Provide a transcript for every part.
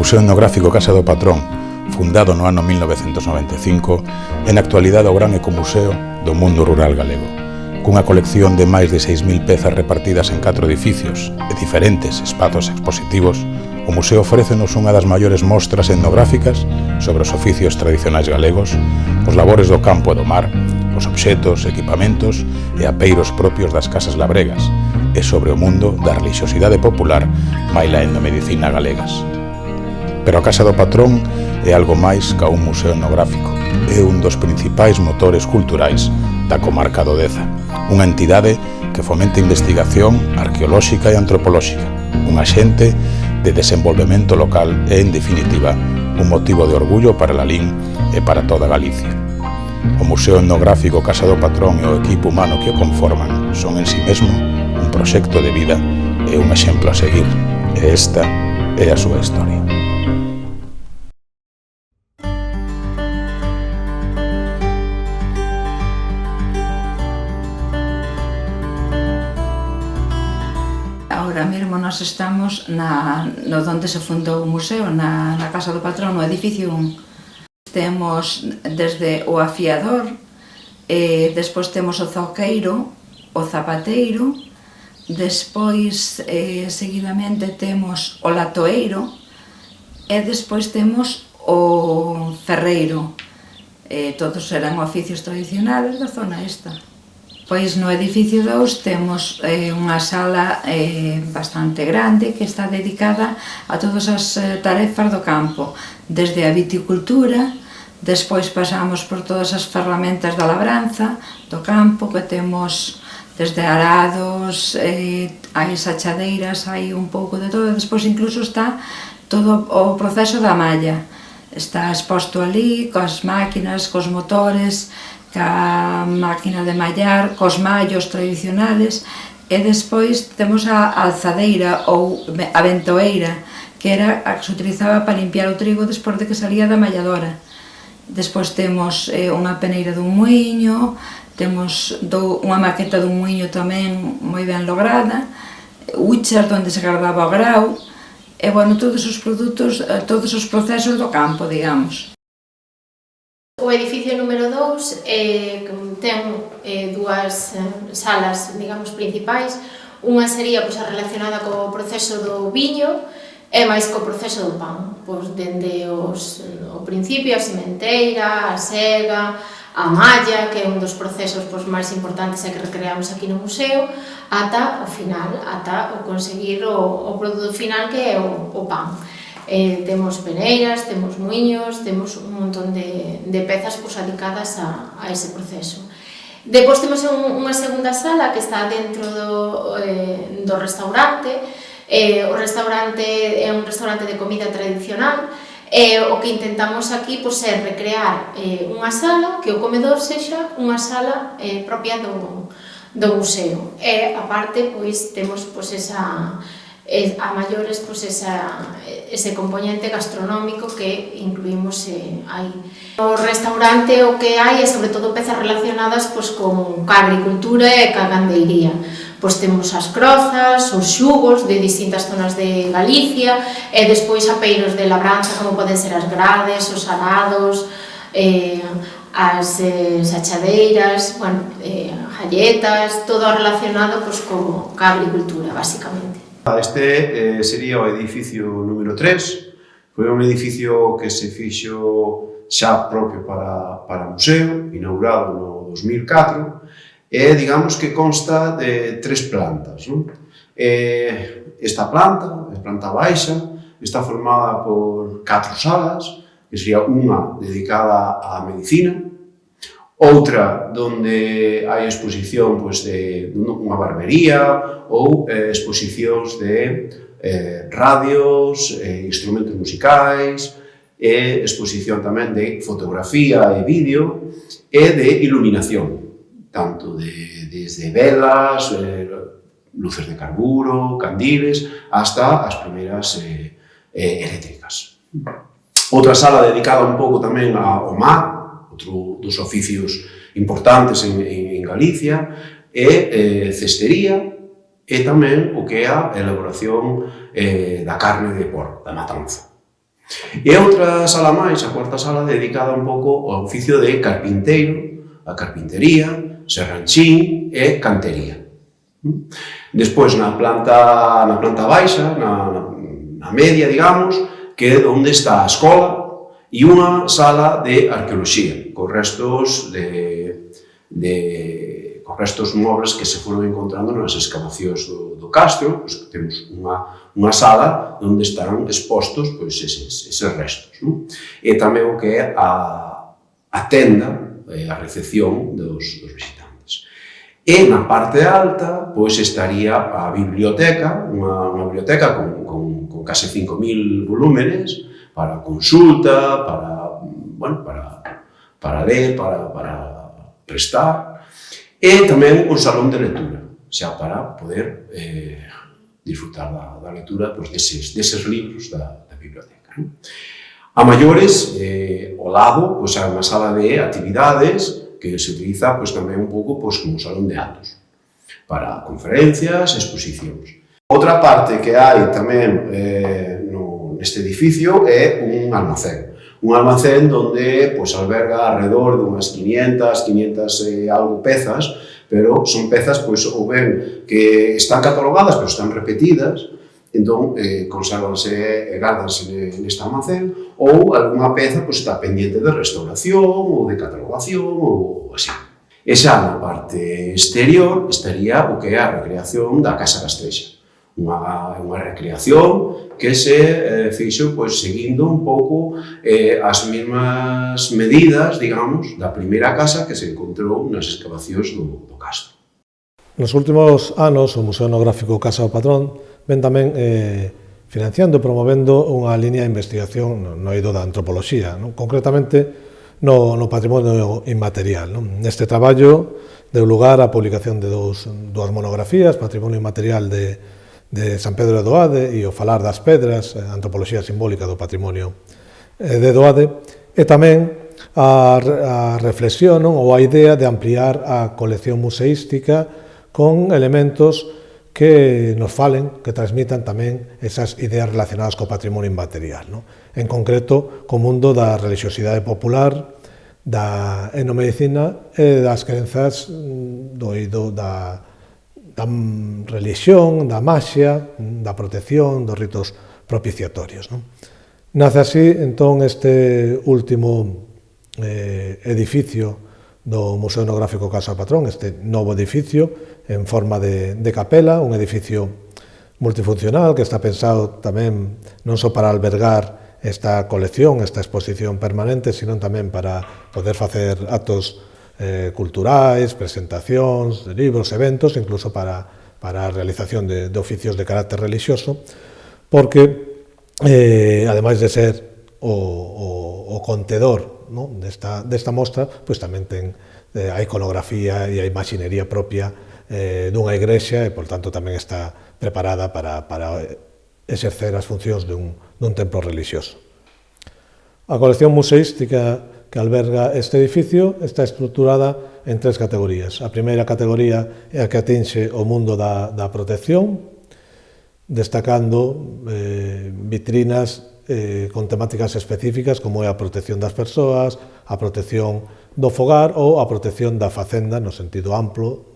Museo Etnográfico Casa do Patrón, fundado no ano 1995, é na actualidade o gran ecomuseo do mundo rural galego. Cunha colección de máis de 6.000 pezas repartidas en 4 edificios e diferentes espazos expositivos, o museo ofrécenos unha das maiores mostras etnográficas sobre os oficios tradicionais galegos, os labores do campo e do mar, os obxetos, equipamentos e apeiros propios das casas labregas, e sobre o mundo da relixiosidade popular maila etnomedicina galegas. Pero a Casa do Patrón é algo máis ca un museo etnográfico. É un dos principais motores culturais da comarca do Deza, unha entidade que fomenta investigación arqueolóxica e antropolóxica, un axente de desenvolvemento local e, en definitiva, un motivo de orgullo para Lalín e para toda Galicia. O Museo Etnográfico Casa do Patrón e o equipo humano que o conforman son en si mesmo un proxecto de vida e un exemplo a seguir. E esta é a súa historia. Ahora mesmo nós estamos no onde se fundou o museo, na Casa do Patrón, no edificio 1. Temos desde o afiador, despois temos o zoqueiro, o zapateiro, despois seguidamente temos o latoeiro e despois temos o ferreiro. Todos eran oficios tradicionales da zona esta. Pois no edificio 2 temos unha sala bastante grande que está dedicada a todas as tarefas do campo, desde a viticultura, despois pasamos por todas as ferramentas da labranza do campo, que temos desde arados, hai sachadeiras, hai un pouco de todo, despois incluso está todo o proceso da malla, está exposto ali, coas máquinas, cos motores, ca máquina de mallar, cos mallos tradicionales, e despois temos a alzadeira ou a ventoeira, que era a que se utilizaba para limpiar o trigo despois de que salía da malladora. Despois temos unha peneira dun muiño, temos unha maqueta dun muiño tamén moi ben lograda, huchas onde se guardaba o grau, e, bueno, todos os produtos, todos os procesos do campo, digamos. O edificio número 2 ten dúas salas, digamos, principais. Unha sería a relacionada co proceso do viño e máis co proceso do pan. Dende o principio, a sementeira, a sega, a malla, que é un dos procesos máis importantes que recreamos aquí no museo, ata o final, ata o conseguir o produto final, que é o pan. Temos peneiras, temos muiños, temos un montón de pezas dedicadas a ese proceso. Depois temos unha segunda sala que está dentro do restaurante. O restaurante é un restaurante de comida tradicional, e o que intentamos aquí é recrear unha sala, que o comedor sexa unha sala propia do museo. E, aparte, temos a maiores ese componente gastronómico que incluímos aí. No restaurante o que hai é sobre todo pezas relacionadas con a agricultura e ca gandeiría. Temos as crozas, os xugos de distintas zonas de Galicia, e despois apeiros de labranza como poden ser as grades, os arados, as sachadeiras, galletas, todo relacionado ca agricultura, basicamente. Este sería o edificio número 3, foi un edificio que se fixo xa propio para museo, inaugurado no 2004, e digamos que consta de 3 plantas. Esta planta, a planta baixa, está formada por 4 salas, que sería unha dedicada á medicina, outra donde hai exposición de unha barbería ou exposicións de radios, instrumentos musicais, e exposición tamén de fotografía e vídeo e de iluminación, tanto desde velas, luces de carburo, candiles, hasta as primeiras eléctricas. Outra sala dedicada un pouco tamén ao mar, outro dos oficios importantes en Galicia, é cestería e tamén o que é a elaboración da carne de porco, da matanza. E outra sala máis, a cuarta sala, dedicada un pouco ao oficio de carpinteiro, a carpintería, serranchín e cantería. Despois, na planta baixa, na media, digamos, que é onde está a escola e unha sala de arqueoloxía, con restos móveis que se foron encontrando nas excavacións do castro. Pois temos unha sala onde están expostos eses restos. E tamén o que é a tenda, a recepción dos visitantes. E na parte alta estaría a biblioteca, unha biblioteca con case 5.000 volúmenes para consulta, para ler, para prestar, e tamén un salón de lectura, xa para poder disfrutar da lectura deses libros da biblioteca. A maiores, ao lado, hai unha sala de actividades que se utiliza tamén un pouco como salón de actos, para conferencias e exposicións. Outra parte que hai tamén neste edificio é un almacén onde alberga alrededor de unhas 500 e algo pezas, pero son pezas ou ben que están catalogadas, pero están repetidas, entón consérvanse e gárdanse neste almacén, ou algunha peza está pendiente de restauración ou de catalogación ou así. E xa na parte exterior estaría o que é a recreación da Casa Castrexa, unha recreación que se fixo seguindo un pouco as mesmas medidas, digamos, da primeira casa que se encontrou nas excavacións do castro. Nos últimos anos, o Museo Etnográfico Casa do Patrón ven tamén financiando e promovendo unha liña de investigación no eido da antropoloxía, concretamente no patrimonio inmaterial. Neste traballo deu lugar á publicación de dúas monografías, Patrimonio Inmaterial de San Pedro de Doade e o Falar das Pedras, Antropoloxía Simbólica do Patrimonio de Doade, e tamén a reflexión ou a idea de ampliar a colección museística con elementos que nos falen, que transmitan tamén esas ideas relacionadas co patrimonio inmaterial. En concreto, co mundo da religiosidade popular, da etnomedicina e das crenzas do eido da religión, da maxia, da protección, dos ritos propiciatorios. Nace así, entón, este último edificio do Museo Etnográfico Casa do Patrón, este novo edificio en forma de capela, un edificio multifuncional que está pensado tamén non só para albergar esta colección, esta exposición permanente, sino tamén para poder facer actos culturais, presentacións, de libros, eventos, incluso para a realización de oficios de carácter religioso, porque, ademais de ser o contedor desta mostra, tamén ten a iconografía e a imaxinería propia dunha igrexa e, por tanto, tamén está preparada para exercer as funcións dun templo religioso. A colección museística que alberga este edificio está estruturada en 3 categorías. A primeira categoría é a que atinxe o mundo da protección, destacando vitrinas con temáticas específicas como é a protección das persoas, a protección do fogar ou a protección da facenda no sentido amplo,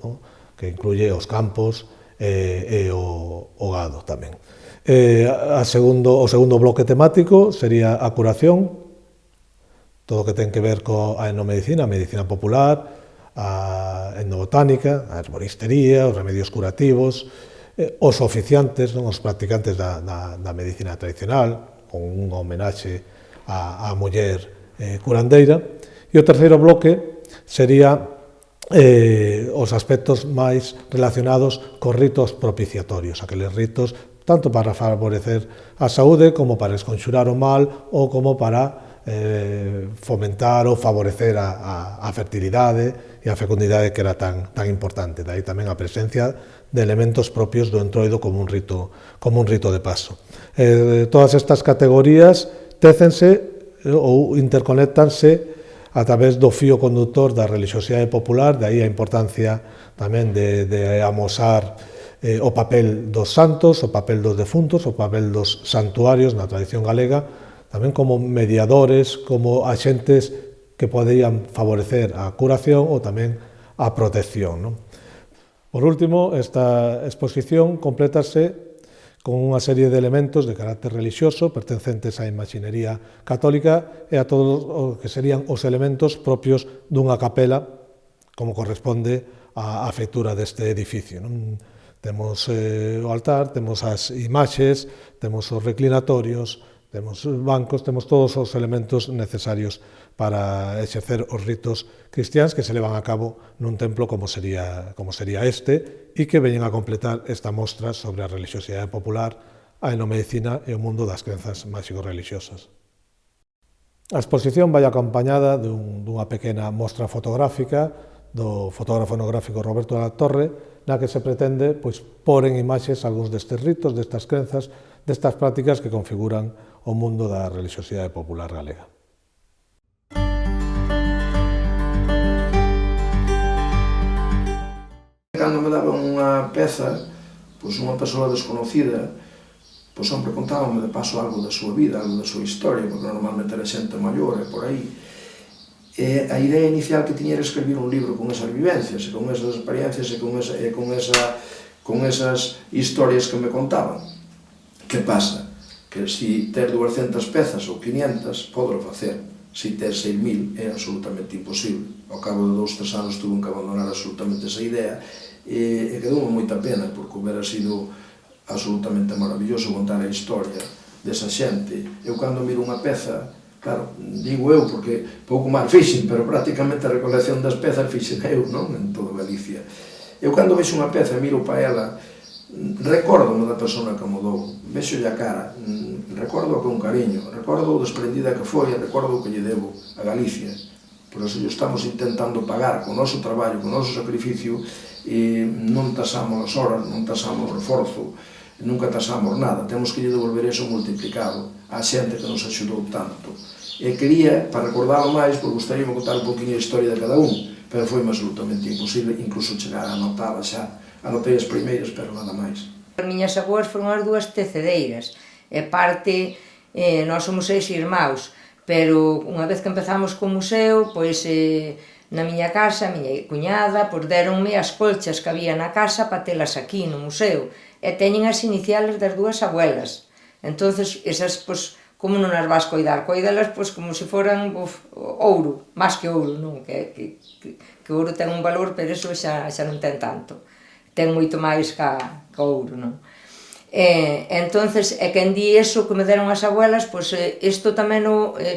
que incluye os campos e o gado tamén. O segundo bloque temático sería a curación, todo o que ten que ver coa etnomedicina, a medicina popular, a etnobotánica, a herboristería, os remedios curativos, os oficiantes, os practicantes da medicina tradicional, con un homenaxe á muller curandeira. E o terceiro bloque sería os aspectos máis relacionados cos ritos propiciatorios, aqueles ritos tanto para favorecer a saúde como para esconxurar o mal ou como para fomentar ou favorecer a fertilidade e a fecundidade que era tan importante. Daí tamén a presencia de elementos propios do entroido como un rito de paso. Todas estas categorías técense ou interconectanse a través do fío conductor da religiosidade popular, de aí a importancia tamén de amosar o papel dos santos, o papel dos defuntos, o papel dos santuarios na tradición galega, tamén como mediadores, como axentes que poderían favorecer a curación ou tamén a protección, non? Por último, esta exposición complétase con unha serie de elementos de carácter religioso pertencentes á imaxinería católica e a todos o que serían os elementos propios dunha capela, como corresponde á feitura deste edificio, non? Temos o altar, temos as imaxes, temos os reclinatorios, temos os bancos, temos todos os elementos necesarios para exercer os ritos cristiáns que se levan a cabo nun templo como sería este e que veñen a completar esta mostra sobre a religiosidade popular, a enomedicina e o mundo das crenzas máxico-religiosas. A exposición vai acompañada dunha pequena mostra fotográfica do fotógrafo etnográfico Roberto de la Torre, na que se pretende pôr en imaxes algúns destes ritos, destas crenzas, destas prácticas que configuran o mundo da religiosidade popular galega. Cando me daban unha peza, unha persoa desconocida, sempre contábame de paso algo da súa vida, algo da súa historia, porque normalmente era xente maior e por aí. E a idea inicial que tiña era escribir un libro con esas vivencias, e con esas experiencias e con esas historias que me contaban. Que pasa? Que se ter 200 pezas ou 500, podro facer. Se ter 6.000 é absolutamente imposible. Ao cabo de 2-3 anos tuve que abandonar absolutamente esa idea e quedoume moita pena, porque hubiera sido absolutamente maravilloso contar a historia desa xente. Eu cando miro unha peza, claro, digo eu porque pouco máis fixen, pero prácticamente a recolección das pezas fixen eu, non? En toda Galicia. Eu cando vexo unha peza e miro para ela, recórdome da persona que me dou, vexolle a cara, recordo con cariño, recordo o desprendida que foi e recordo o que lle debo a Galicia. Por eso estamos intentando pagar con o noso traballo, con o noso sacrificio, e non tasamos as horas, non tasamos o reforzo, nunca tasamos nada. Temos que lle devolver eso multiplicado á xente que nos axudou tanto. E quería, para recordalo máis, porque gustaríame contar un poquinho a historia de cada un, pero foi absolutamente imposible, incluso chegar a anotala xa. Anotei as primeiras, pero nada máis. As miñas avós foron as dúas tecedeiras, e parte, nós somos 6 irmáus, pero unha vez que empezamos co museo, na miña casa, a miña cuñada, deronme as colchas que había na casa para telas aquí no museo, e teñen as iniciales das dúas abuelas. Entonces, esas, como non as vas coidar? Coidalas, como se foran ouro, máis que ouro, non? Que ouro ten un valor, pero eso xa non ten tanto. Ten moito máis que ouro, non? Entonces, quen di eso que me deron as abuelas, isto tamén,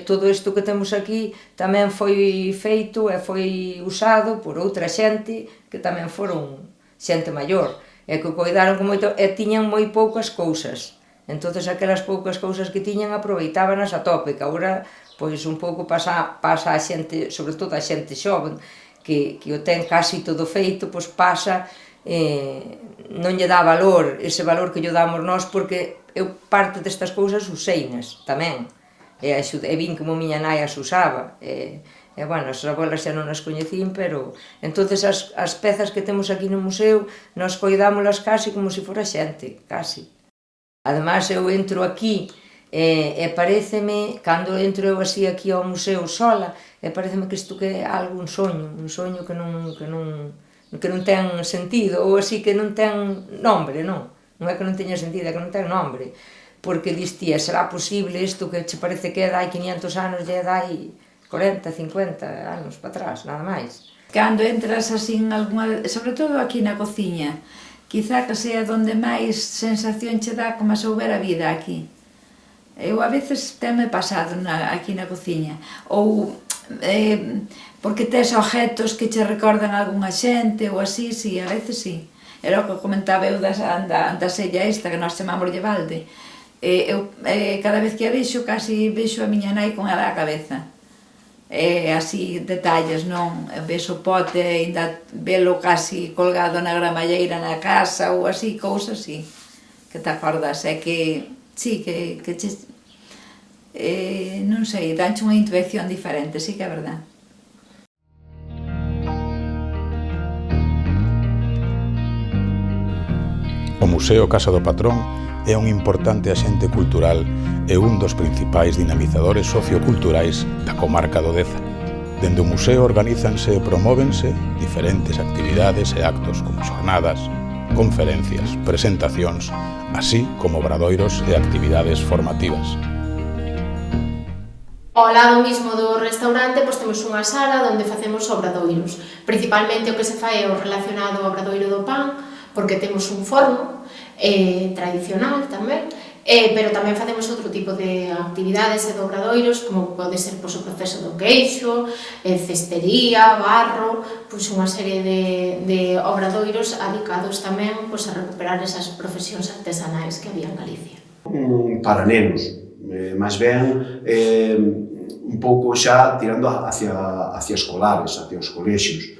todo isto que temos aquí, tamén foi feito e foi usado por outra xente que tamén foron xente maior, e que coidaron con moito, e tiñan moi poucas cousas. Entonces, aquelas poucas cousas que tiñan aproveitábanas a tope, que agora, un pouco pasa a xente, sobre todo a xente xoven, que o ten casi todo feito, pasa, non lle dá valor, ese valor que lle damos nós, porque eu parte destas cousas useinas tamén, e vin como miña nai as usaba, as abuelas xa non as coñecín, pero entonces as pezas que temos aquí no museo, nós coidámolas casi como se fora xente, casi. Ademais, eu entro aquí e pareceme, cando entro eu así aquí ao museo sola, pareceme que isto que é algo, un soño que non ten sentido, ou así que non ten nombre, non? Non é que non teña sentido, é que non ten nombre. Porque distía, será posible isto que che parece que é dai 500 anos, e é dai 40, 50 anos para atrás, nada máis. Cando entras así en algunha, sobre todo aquí na cociña, quizá que sea donde máis sensación che dá como se houbera vida aquí. Eu a veces tenme pasado aquí na cociña, ou porque tes objetos que che recordan algunha xente ou así, si, a veces si. Era o que comentaba eu da sella esta que nós chamamos de balde. Eu cada vez que a vexo, casi vexo a miña nai con ela a cabeza. Así detalles, non? Vexo o pote, ainda velo casi colgado na gramalleira na casa ou así, cousas así, que te acordas, que sí, que non sei, danche unha intuición diferente, sí que é verdad. O Museo Casa do Patrón é un importante axente cultural e un dos principais dinamizadores socioculturais da comarca do Deza. Dende o museo organízanse e promóvense diferentes actividades e actos como xornadas, conferencias, presentacións, así como obradoiros e actividades formativas. Ao lado mismo do restaurante temos unha sala onde facemos obradoiros. Principalmente o que se fai é o relacionado ao obradoiro do pan, porque temos un forno tradicional tamén, pero tamén facemos outro tipo de actividades e de obradoiros, como pode ser o proceso do queixo, cestería, barro, unha serie de obradoiros adicados tamén a recuperar esas profesións artesanais que había en Galicia. Para nenos, máis ben un pouco xa tirando hacia escolares, hacia os colexios.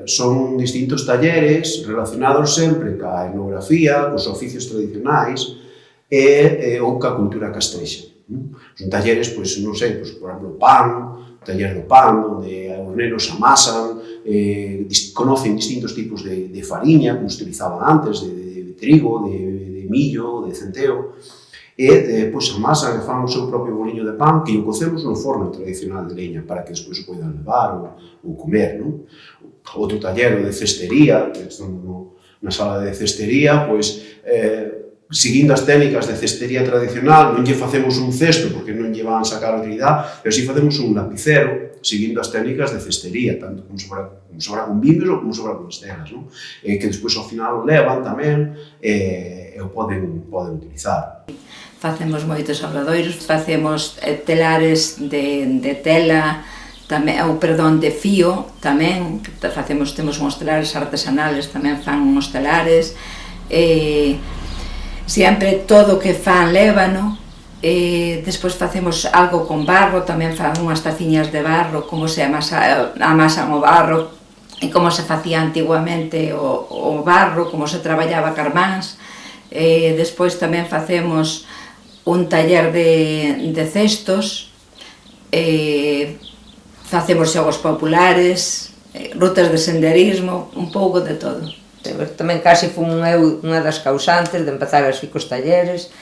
Son distintos talleres relacionados sempre ca etnografía, cos oficios tradicionais ou ca cultura castrexa. Son talleres, non sei, por exemplo, pan, o taller do pan, onde os nenos amasan, conocen distintos tipos de fariña, como se utilizaban antes, de trigo, de millo, de centeo, e amasan e fan o seu propio boliño de pan que o cocemos no forno tradicional de leña para que despois o poidan levar ou comer. Outro taller de cestería, na sala de cestería, seguindo as técnicas de cestería tradicional, non lle facemos un cesto porque non lle van sacar a utilidade, pero si facemos un lapicero seguindo as técnicas de cestería, tanto como sobra con bimbos ou como sobra con estelas, que despois ao final o levan tamén e o poden utilizar. Facemos moitos obradoiros, facemos telares de tela, de fío tamén, temos uns telares artesanales, tamén fan uns telares, sempre todo o que fan lévano, despois facemos algo con barro, tamén fan unhas taciñas de barro, como se amasan o barro, e como se facía antiguamente o barro, como se traballaba carmáns. Despois tamén facemos un taller de cestos, facemos xogos populares, rutas de senderismo, un pouco de todo. Tamén casi fui unha das causantes de empezar así cos talleres,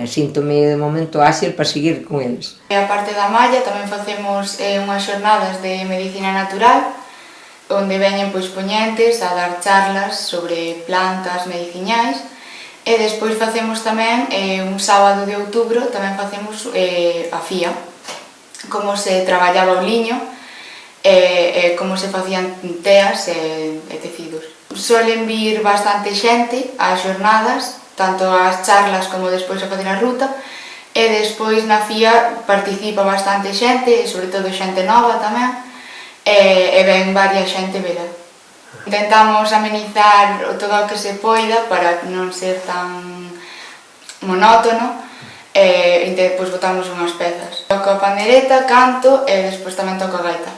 síntome de momento áxil para seguir con eles. A parte da malla tamén facemos unhas xornadas de medicina natural, onde veñen poñentes a dar charlas sobre plantas medicinais, e despois facemos tamén, un sábado de outubro, tamén facemos a fía, como se traballaba o liño, como se facían teas e tecidos. Suelen vir bastante xente ás xornadas, tanto ás charlas como despois a facer a ruta, e despois na fía participa bastante xente, e sobre todo xente nova tamén, e ven varia xente vela. Intentamos amenizar todo o que se poida para non ser tan monótono, e despois botamos unhas pezas. Toco a pandereta, canto e despois tamén toco a gaita.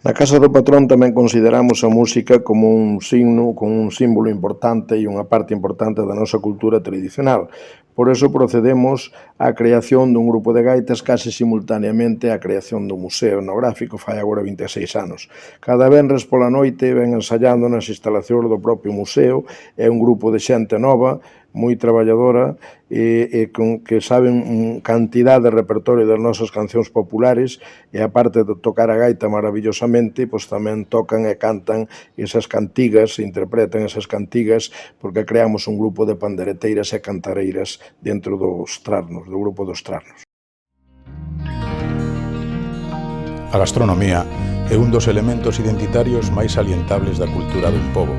Na Casa do Patrón tamén consideramos a música como un signo, como un símbolo importante e unha parte importante da nosa cultura tradicional. Por eso procedemos á creación dun grupo de gaitas case simultaneamente á creación do Museo Etnográfico, fai agora 26 anos. Cada venres pola noite ven ensayando nas instalacións do propio museo, é un grupo de xente nova, moi traballadora, que saben cantidad de repertorio das nosas cancións populares, e aparte de tocar a gaita maravillosamente, tamén tocan e cantan esas cantigas, interpretan esas cantigas, porque creamos un grupo de pandereteiras e cantareiras dentro dos trasnos, do grupo dos trasnos. A gastronomía é un dos elementos identitarios máis salientables da cultura dun pobo.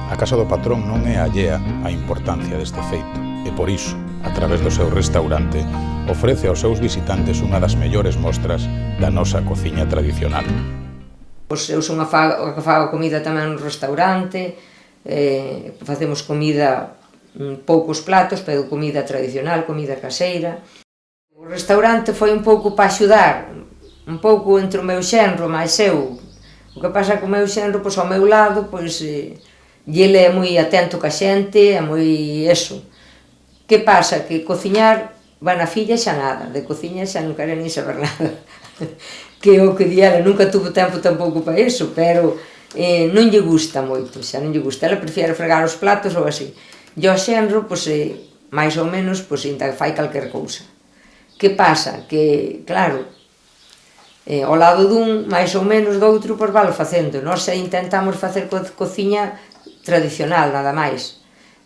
A Casa do Patrón non é allea á importancia deste feito, e por iso, a través do seu restaurante, ofrece aos seus visitantes unha das mellores mostras da nosa cociña tradicional. Eu son a que fago comida tamén no restaurante, facemos comida, poucos platos, pero comida tradicional, comida caseira. O restaurante foi un pouco para axudar, un pouco entre o meu xenro, máis eu. O que pasa que o meu xenro, ao meu lado, ele é moi atento ca xente, é moi eso. Que pasa? Que cociñar, na filla xa nada, de cociña xa non quere nin saber nada. Que o que di ela, nunca tuvo tempo tampouco para iso, pero non lle gusta moito, xa non lle gusta, ela prefiere fregar os platos ou así. E o xenro, pois, máis ou menos, pois, ainda fai calquer cousa. Que pasa? Que, claro, ao lado dun, máis ou menos do outro, pois valo facendo. Nós intentamos facer cociña tradicional, nada máis,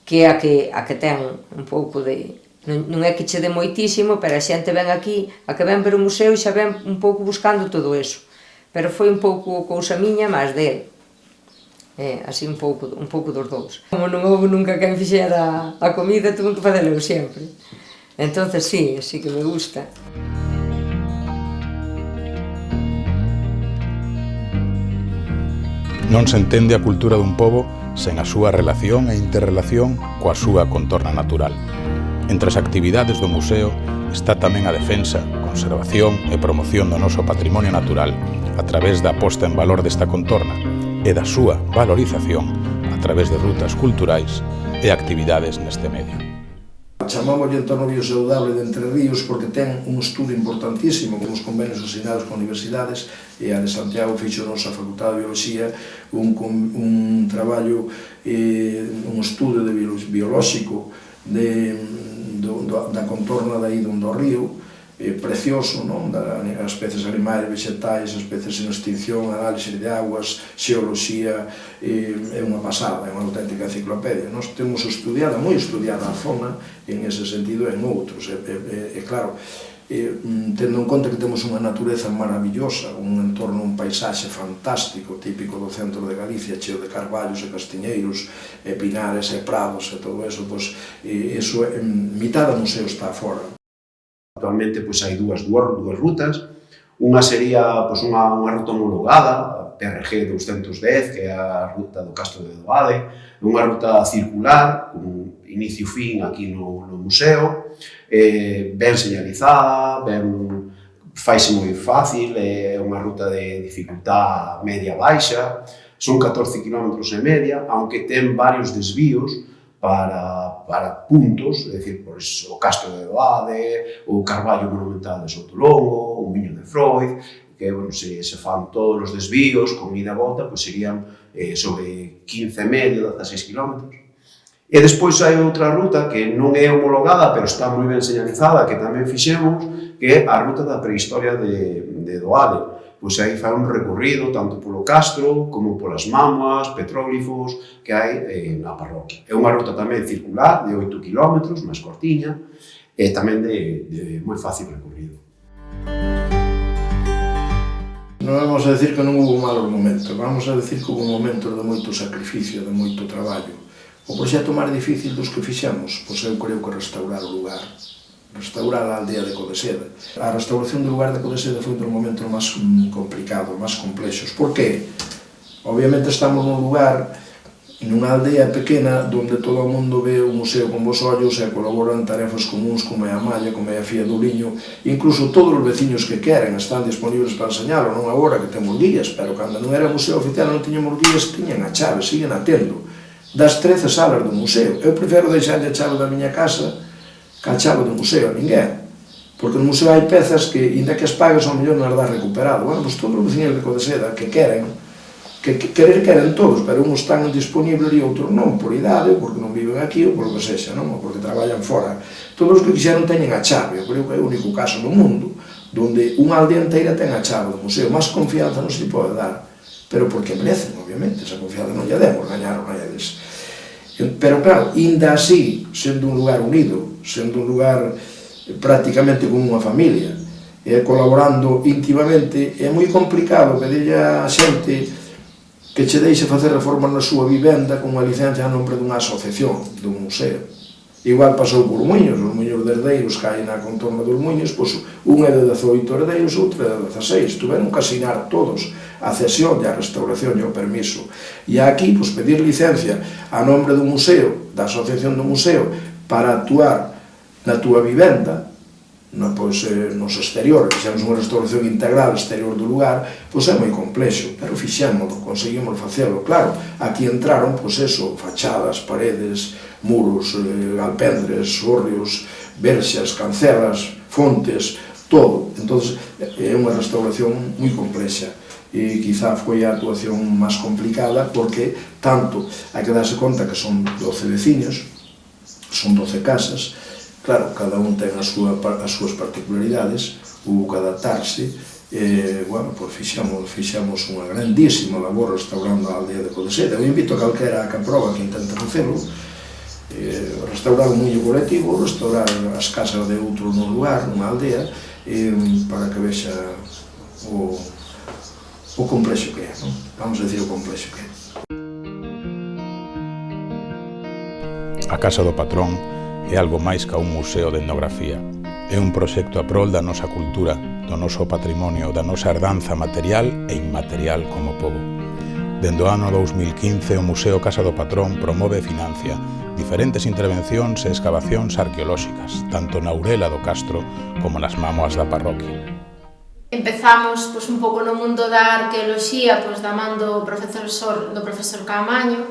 que é a que ten un pouco de... Non é que che dé moitísimo, pero a xente ven aquí, a que ven ver o museo xa ven un pouco buscando todo eso. Pero foi un pouco cousa miña, máis dele. Así un pouco dos dous. Como non houve nunca quen fixera a comida, tuve que facelo sempre. Entonces sí que me gusta. Non se entende a cultura dun pobo sen a súa relación e interrelación coa súa contorna natural. Entre as actividades do museo está tamén a defensa, conservación e promoción do noso patrimonio natural a través da posta en valor desta contorna e da súa valorización a través de rutas culturais e actividades neste medio. Chamámoslle entorno biosaudable de Entre Ríos porque ten un estudo importantísimo con os convenios asinados con universidades e a de Santiago fixo nosa Facultade de Biología un traballo, un estudo biolóxico da contorna da ida do río, precioso, non? As especies animais, vegetais, as especies en extinción, análise de aguas, xeoloxía, é unha pasada, é unha auténtica enciclopedia. Nós temos moi estudiada a zona en ese sentido e en outros. E claro, tendo en conta que temos unha natureza maravillosa, un entorno, un paisaxe fantástico, típico do centro de Galicia, cheo de carballos e castiñeiros, e pinares e prados e todo eso, pois, eso, mitad do museo está fora. Actualmente hai dúas rutas, unha sería unha ruta homologada, PRG 210, que é a ruta do Castro de Doade, unha ruta circular, con inicio e fin aquí no museo, ben señalizada, faise moi fácil, é unha ruta de dificultad media-baixa, son 14 km e media, aunque ten varios desvíos para puntos, é dicir, o Castro de Doade, o Carballo Monumental de Sotolongo, o Miño de Freud, que, se fan todos os desvíos con ida e volta, serían sobre 15,5, 16 km. E despois hai outra ruta que non é homologada, pero está moi ben señalizada, que tamén fixemos, que é a ruta da prehistoria de Doade. Pois aí fai un recorrido tanto polo Castro como polas mámoas, petróglifos que hai na parroquia. É unha ruta tamén circular de 8 km, máis cortiña, e tamén de moi fácil recorrido. Non vamos a decir que non houve malos momentos, vamos a decir que houve momentos de moito sacrificio, de moito traballo. O proxecto máis difícil dos que fixemos, pois eu creo que restaurar o lugar. Restaurar a aldea de Codeseda. A restauración do lugar de Codeseda foi un dos momentos máis complicados, máis complexos. Por qué? Obviamente estamos nun lugar, nunha aldea pequena, onde todo o mundo ve o museo con vos ollos e colaboran tarefas comuns como é a malla, como é a fía do liño. Incluso todos os veciños que queren están disponibles para enseñalo, non agora que temos guías, pero cando non era museo oficial non tiñamos guías, tiñan a chave, siguen a tendo. Das 13 salas do museo. Eu prefiro deixarlle a chave da miña casa ca chave do museo a ninguén, porque no museo hai pezas que, inda que as pagas, ao mellor non as dá recuperado. Bueno, pois todos os veciños de Codeseda que queren todos, pero uns están disponibles e outros non, por idade, porque non viven aquí, ou por lo que sexa, non? Ou porque traballan fora. Todos os que quixeron teñen a chave, eu creo que é o único caso no mundo donde unha aldea inteira ten a chave do museo. Máis confianza non se pode dar, pero porque merecen, obviamente, esa confianza non lle demos, gañaron a eles. Pero claro, inda así, sendo un lugar unido, sendo un lugar prácticamente como unha familia, colaborando íntimamente, é moi complicado pedirlle a xente que che deixe facer reformas na súa vivenda con unha licencia a nombre dunha asociación, dun museo. Igual pasou por Muiños, os Muiños de herdeiros que hai na contorna dos Muiños, pois un é de 18 herdeiros, outro é de 16, tuveron que asinar todos a cesión e a restauración e o permiso. E aquí, pois, pedir licencia a nombre do museo, da asociación do museo, para actuar na túa vivenda, nos exteriores, fixemos unha restauración integral exterior do lugar, pois é moi complexo, pero fixémoslo, conseguimos facelo. Claro, aquí entraron, pois eso, fachadas, paredes, muros, alpendres, hórreos, verxas, cancelas, fontes, todo. Entón, é unha restauración moi complexa. e quizá foi a actuación máis complicada porque tanto hai que darse conta que son 12 veciños, son 12 casas, claro, cada un ten as súas particularidades, hubo que adaptarse, bueno, pois fixamos unha grandísima labor restaurando a aldea de Codeseda. Eu invito a calquera que aproba que intente facelo, restaurar un muelle colectivo, restaurar as casas de outro nun lugar, nunha aldea, para que vexa o complexo que é, non? Vamos a decir o complexo que é. A Casa do Patrón é algo máis que un museo de etnografía. É un proxecto a prol da nosa cultura, do noso patrimonio, da nosa herdanza material e inmaterial como pobo. Dende o ano 2015, o Museo Casa do Patrón promove e financia diferentes intervencións e excavacións arqueolóxicas, tanto na Ourela do Castro como nas mámoas da parroquia. Empezamos un pouco no mundo da arqueoloxía da man do profesor Caamaño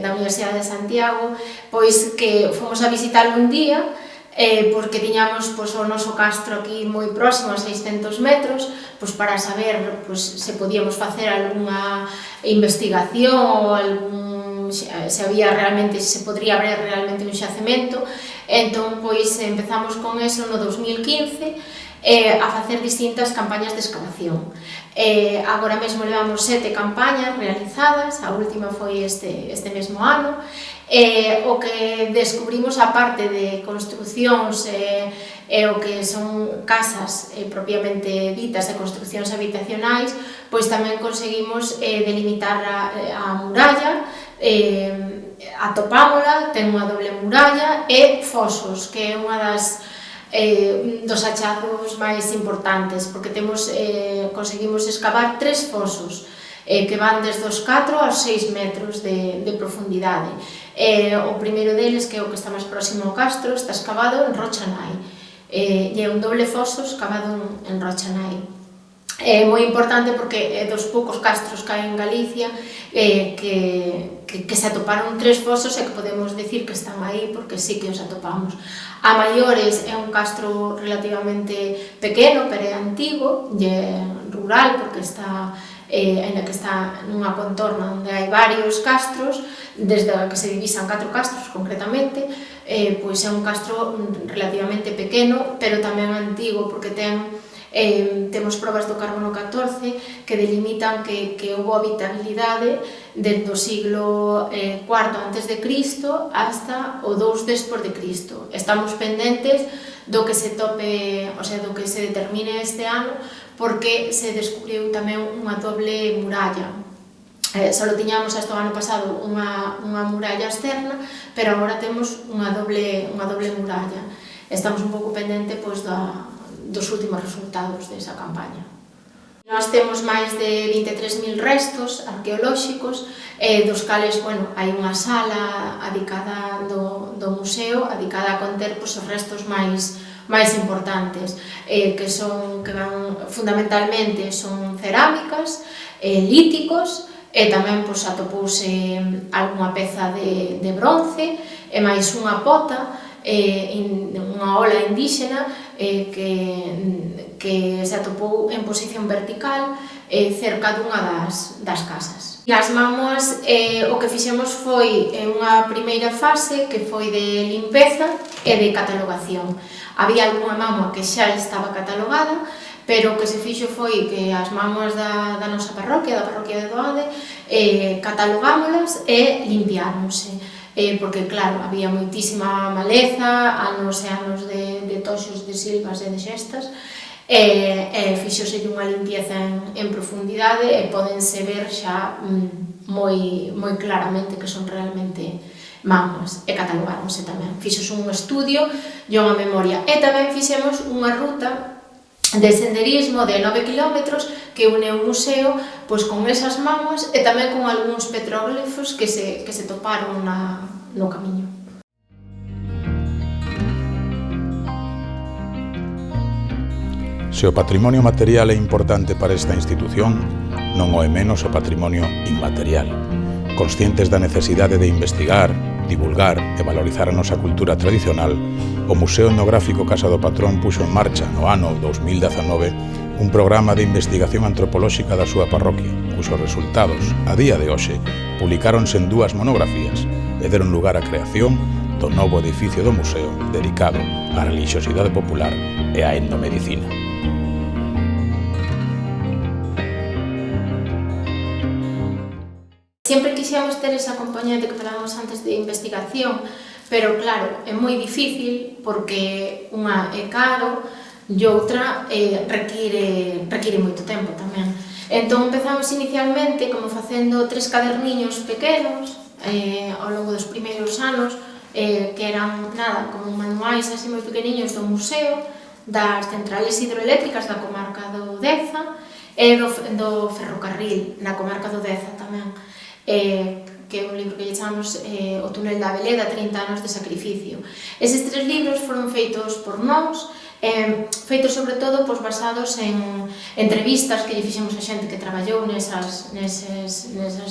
da Universidade de Santiago, que fomos a visitar un día porque tiñamos o noso castro aquí moi próximo a 600 metros para saber se podíamos facer algunha investigación ou se podría haber realmente un xacemento. Entón empezamos con eso no 2015 a facer distintas campañas de excavación. Agora mesmo levamos 7 campañas realizadas, a última foi este mesmo ano. O que descubrimos, a parte de construcións o que son casas propiamente ditas e construcións habitacionais, tamén conseguimos delimitar a muralla, atopámola, ten unha doble muralla e fosos, que é unha dos hachazos máis importantes, porque conseguimos excavar 3 fosos que van desde os 4 aos 6 metros de profundidade. O primeiro deles, que é o que está máis próximo ao castro, está excavado en rocha nai, e é un doble foso excavado en rocha nai. É moi importante porque é dos poucos castros que hai en Galicia que se atoparon 3 fosos e que podemos decir que están aí porque sí que os atopamos. A Maiores é un castro relativamente pequeno, pero é antigo, e rural, porque está nunha contorna onde hai varios castros, desde que se divisan 4 castros concretamente. É un castro relativamente pequeno, pero tamén antigo, porque temos probas do carbono 14 que delimitan que houve habitabilidade desde o siglo IV a.C. hasta o 2 despois de Cristo. Estamos pendentes do que se tope, do que se determine este ano, porque se descubriu tamén unha doble muralla. Só tiñamos hasta o ano pasado unha muralla externa, pero agora temos unha doble muralla. Estamos un pouco pendentes dos últimos resultados desa campaña. Nós temos máis de 23.000 restos arqueolóxicos, dos cales, hai unha sala adicada do museo, adicada a conter os restos máis importantes, que van fundamentalmente son cerámicas, líticos, e tamén atopouse algunha peza de bronce, e máis unha pota, unha ola indíxena que se atopou en posición vertical cerca dunha das casas. As mámoas, o que fixemos foi unha primeira fase que foi de limpeza e de catalogación. Había algunha mámoa que xa estaba catalogada, pero o que se fixo foi que as mámoas da nosa parroquia, da parroquia de Doade, catalogámolas e limpiáronse. Porque, claro, había moitísima maleza, anos e anos de toxos, de silvas e de xestas, e fixose unha limpieza en profundidade e podense ver xa moi claramente que son realmente mámoas, e catalogáronse tamén. Fixose un estudio e unha memoria, e tamén fixemos unha ruta de senderismo de 9 kilómetros que une o museo con esas mámoas e tamén con algúns petróglifos que se toparon no camiño. Se o patrimonio material é importante para esta institución, non o é menos o patrimonio inmaterial. Conscientes da necesidade de investigar, divulgar e valorizar a nosa cultura tradicional, o Museo Etnográfico Casa do Patrón puxo en marcha no ano 2019 un programa de investigación antropolóxica da súa parroquia, cuxos resultados, a día de hoxe, publicáronse en 2 monografías e deron lugar á creación do novo edificio do museo dedicado á relixiosidade popular e á endomedicina. Sempre quixemos ter esa componente que falábamos antes de investigación, pero claro, é moi difícil porque unha é caro e outra require moito tempo tamén. Entón empezamos inicialmente como facendo 3 caderniños pequenos ao longo dos primeiros anos que eran nada, como manuais así moi pequeniños do museo, das centrales hidroeléctricas da comarca do Deza e do ferrocarril na comarca do Deza tamén, que é un libro que lle chamamos O túnel da Veleda, 30 anos de sacrificio. Eses 3 libros foron feitos por nós, feitos sobre todo basados en entrevistas que lle fixemos a xente que traballou neses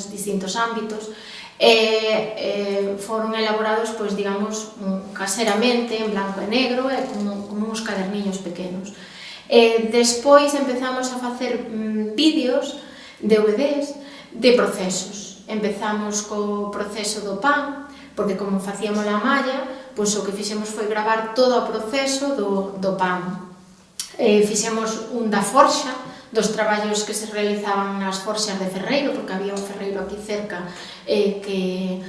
distintos ámbitos e foron elaborados, digamos, caseramente, en blanco e negro e como uns caderniños pequenos. Despois empezamos a facer vídeos, DVDs, de procesos. Empezamos co proceso do pan, porque como facíamos a malla, o que fixemos foi gravar todo o proceso do pan. Fixemos un da forxa, dos traballos que se realizaban nas forxas de Ferreiro, porque había un ferreiro aquí cerca que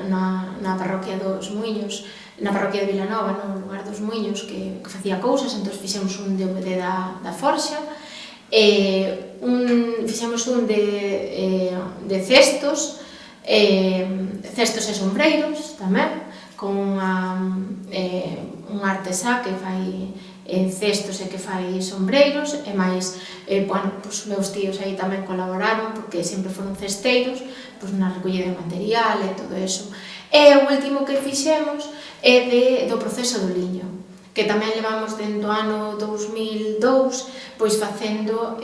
na parroquia dos Muiños, na parroquia de Vilanova, no lugar dos Muiños, que facía cousas, entón fixemos un DVD da forxa, fixemos un de cestos e sombreiros tamén, con un artesá que fai cestos e que fai sombreiros e máis, meus tíos aí tamén colaboraron porque sempre foron cesteiros na recollida de material e todo eso. E o último que fixemos é do proceso do liño, que tamén levamos dentro do ano 2002 facendo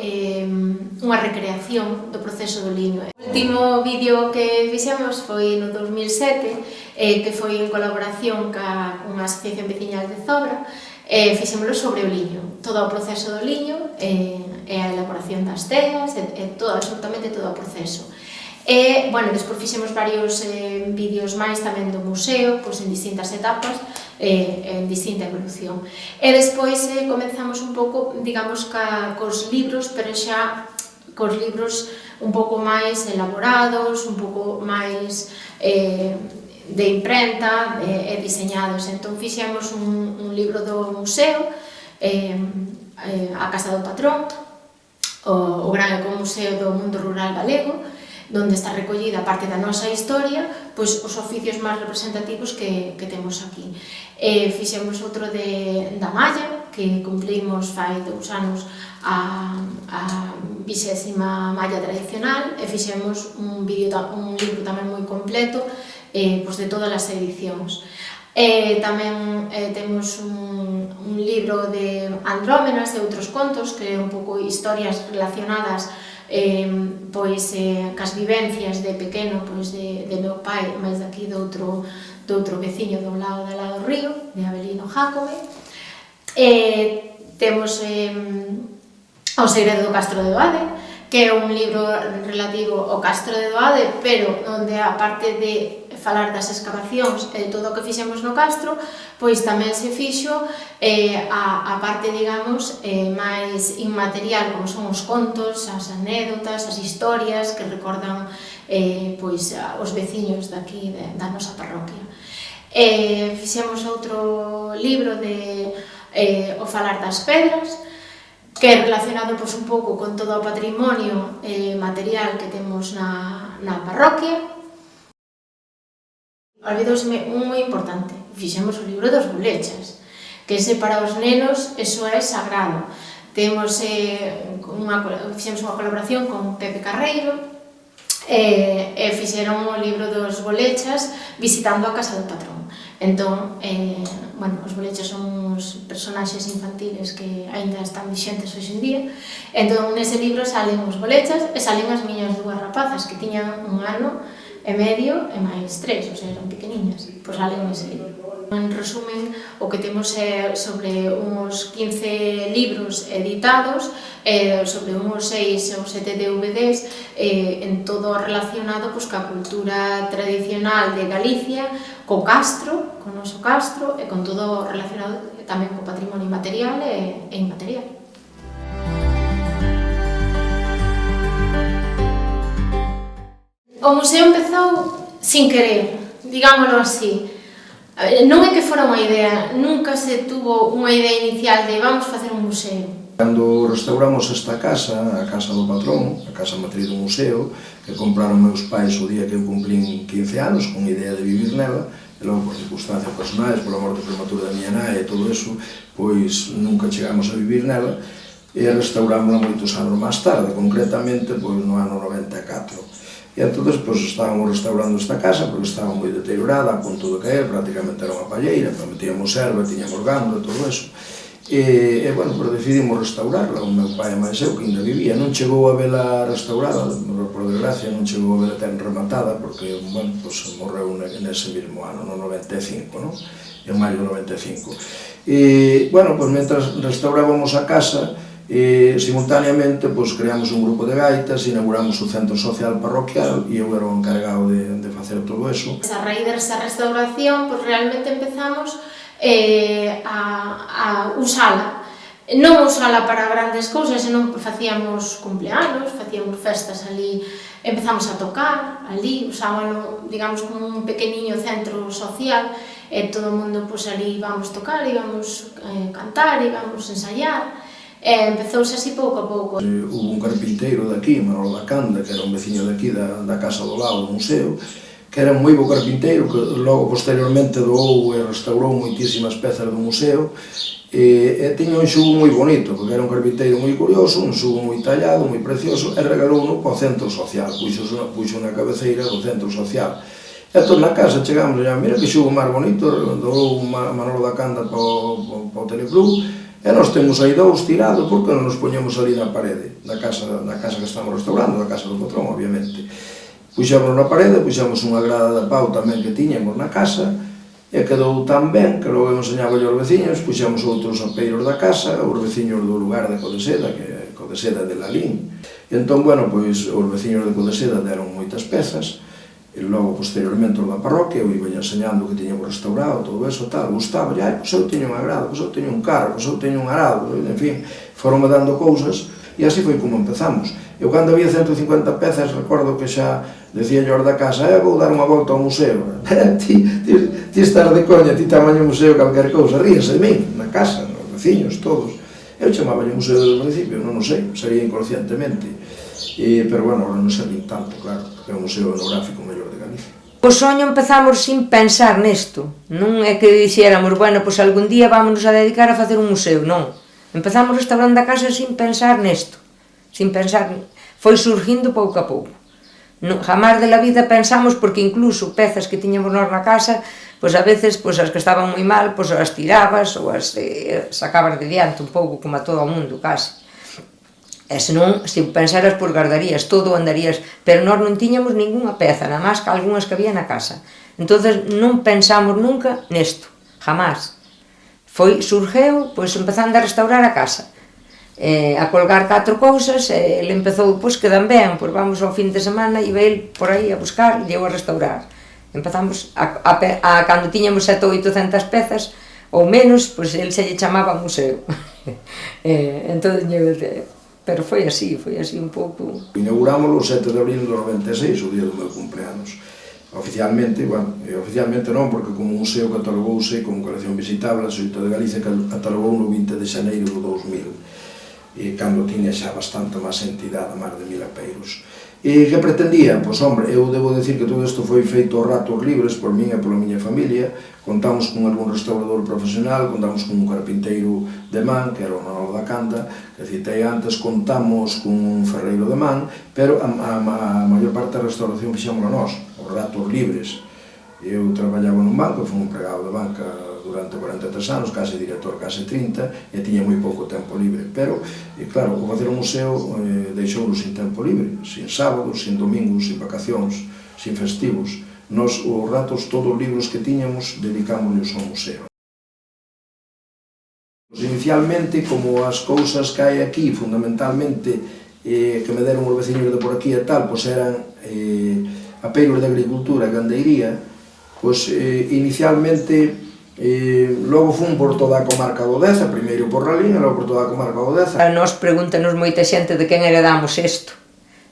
unha recreación do proceso do liño. O último vídeo que fixemos foi no 2007, que foi en colaboración ca unha asociación veciñal de Zobra, fixémoslo sobre o liño, todo o proceso do liño e a elaboración das telas e absolutamente todo o proceso. E, despois fixemos varios vídeos máis tamén do museo, en distintas etapas, en distinta evolución. E despois comenzamos un pouco, digamos, cos libros, pero xa cos libros un pouco máis elaborados, un pouco máis de imprenta e diseñados. Entón fixemos un libro do museo, A Casa do Patrón, o gran ecomuseo do mundo rural galego, onde está recollida parte da nosa historia, os oficios máis representativos que temos aquí. Fixemos outro da malla, que cumplimos fai 2 anos a 20ª malla tradicional, e fixemos un libro tamén moi completo de todas as edicións. Tamén temos un libro de Andrómenas e outros contos, que é un pouco historias relacionadas cas vivencias de pequeno de meu pai, máis daqui do outro veciño do lado do río, de Avelino Jácome. Temos O segredo do Castro de Doade, que é un libro relativo ao Castro de Doade, pero onde a parte de falar das excavacións e de todo o que fixemos no Castro, tamén se fixo a parte, digamos, máis inmaterial, como son os contos, as anécdotas, as historias que recordan os veciños daqui da nosa parroquia. Fixemos outro libro de O falar das pedras, que é relacionado un pouco con todo o patrimonio material que temos na parroquia. Olvidouseme un moi importante, fixemos o libro dos bolechas, que ese para os nenos, eso é sagrado. Fixemos unha colaboración con Pepe Carreiro e fixeron o libro dos bolechas visitando a Casa do Patrón. Entón, os bolechas son uns personaxes infantiles que aínda están vixentes hoxe en día. Entón, nese libro salen os bolechas e salen as miñas 2 rapazas, que tiñan 1 ano e medio e máis 3, eran pequeniñas, salen nese libro. En resumen, o que temos é sobre uns 15 libros editados, sobre uns 6 ou 7 DVDs, en todo relacionado ca cultura tradicional de Galicia, co castro, co noso castro, e con todo relacionado tamén co patrimonio material e inmaterial. O museo empezou sin querer, digámoslo así. Non é que fora unha idea, nunca se tuvo unha idea inicial de vamos facer un museo. Cando restauramos esta casa, a casa do patrón, a casa matriz do museo, que compraron meus pais o día que eu cumplín 15 anos, con idea de vivir nela, e logo por circunstancias personais, pola morte prematura da miña nai e todo eso, pois nunca chegamos a vivir nela, e restaurámola moitos anos máis tarde, concretamente pois no ano 94. E entón, pois, estábamos restaurando esta casa, porque estaba moi deteriorada, a punto de caer, prácticamente era unha palleira, metíamos erva, tiñamos gando e todo eso. E, bueno, pues decidimos restaurarla, o meu pai e máis eu, que ainda vivía, non chegou a vela restaurada, por desgracia, non chegou a vela ten rematada, porque, bueno, pues morreu nese mesmo ano, no 95, non? En maio do 95. E, bueno, pues mentras restaurábamos a casa, simultaneamente creamos un grupo de gaitas, inauguramos o centro social parroquial e eu era o encargado de facer todo eso. A raíz desa restauración, realmente empezamos a usala, non usala para grandes cousas, senón facíamos cumpleanos, facíamos festas ali, empezamos a tocar ali, usábalo, digamos, como un pequeniño centro social, e todo o mundo ali íbamos tocar, íbamos cantar, íbamos ensaiar. Empezouse así pouco a pouco. Hubo un carpinteiro daqui, Manolo da Canda, que era un veciño daqui da casa do lado do museo, que era un moi bo carpinteiro, que logo posteriormente doou e restaurou moitísimas pezas do museo, e tiña un xugo moi bonito, porque era un carpinteiro moi curioso, un xugo moi tallado, moi precioso, e regalouno para o centro social, puxo na cabeceira do centro social. E entón na casa chegamos e mira que xugo máis bonito, doou Manolo da Canda para o Teleclub, e nós temos aí dous tirados, porque non nos poñemos ali na parede, na casa que estamos restaurando, na casa do patrón, obviamente. Puxemos na parede, puxemos unha grada de pau tamén que tiñamos na casa, e quedou tan ben que logo enseñaba aos veciños, puxemos outros apeiros da casa, os veciños do lugar de Codeseda, que é Codeseda de Lalín. E entón, bueno, pois os veciños de Codeseda deron moitas pezas, e logo, posteriormente, os da parroquia, eu iba enseñando que tiñamos restaurado, todo eso, tal, gustaba, e, pois eu teño unha grada, pois eu teño un carro, pois eu teño un arado, en fin, foronme dando cousas, e así foi como empezamos. Eu, cando había 150 pezas, recordo que xa decía yo da casa, vou dar unha volta ao museo. Ti estás de coña, ti tamaño museo calquer cousa, ríase de min, na casa, nos veciños, todos. Eu chamaba o museo desde o principio, non o sei, sería inconscientemente. Pero, bueno, agora non servín tanto, claro, porque é o museo etnográfico mellor de Galicia. O soño empezamos sin pensar nesto, non é que dixéramos, bueno, pois algún día vámonos a dedicar a facer un museo, non. Empezamos restaurando a casa sin pensar nesto, sin pensar, foi surgindo pouco a pouco. Jamás de la vida pensamos, porque incluso pezas que tiñamos nós na casa, pois a veces as que estaban moi mal, pois as tirabas ou as sacabas de diante un pouco, como a todo o mundo, casi. E senón, se pensaras, pois guardarías, todo andarías, pero nós non tiñamos ninguna peza, nada máis que algunhas que había na casa. Entonces non pensamos nunca nesto, jamás. Surgeu, pois empezando a restaurar a casa, a colgar 4 cousas, e ele empezou, pois quedan ben, pois vamos ao fin de semana, iba ele por aí a buscar, e eu a restaurar. Empezamos, cando tiñamos 7 ou 800 pezas, ou menos, pois ele se lle chamaba museo. Entón, pero foi así un pouco. Inaugurámoslo o 7 de abril do 96, o día do meu cumpleanos. Oficialmente, oficialmente non, porque como museo catalogouse como colección visitable, a Xunta de Galicia catalogou no 20 de xaneiro do 2000, e cando tiña xa bastante máis entidade, máis de 1000 apeiros. E que pretendía? Pois, hombre, eu debo decir que todo isto foi feito aos ratos libres por min e pola miña familia. Contamos con algún restaurador profesional, contamos con un carpinteiro de man, que era o Manolo da Canda, que citei antes, contamos con un ferreiro de man, pero a maior parte da restauración fixámola nós, aos ratos libres. Eu traballaba nun banco, fui un empregado de banca durante 43 anos, case director, case 30, e tiña moi pouco tempo libre. Pero, claro, o facer un museo deixounos sin tempo libre, sin sábados, sin domingos, sin vacacións, sin festivos. Nos, os ratos, todos os libros que tiñamos, dedicámoslos ao museo. Inicialmente, como as cousas que hai aquí, fundamentalmente, que me deron os veciños de por aquí e tal, pois eran apeiros de agricultura e gandeiría, pois inicialmente logo fun por toda a comarca do Deza, primeiro por Ralín e logo por toda a comarca do Deza. A nos pregúntanos moita xente de quen heredamos isto.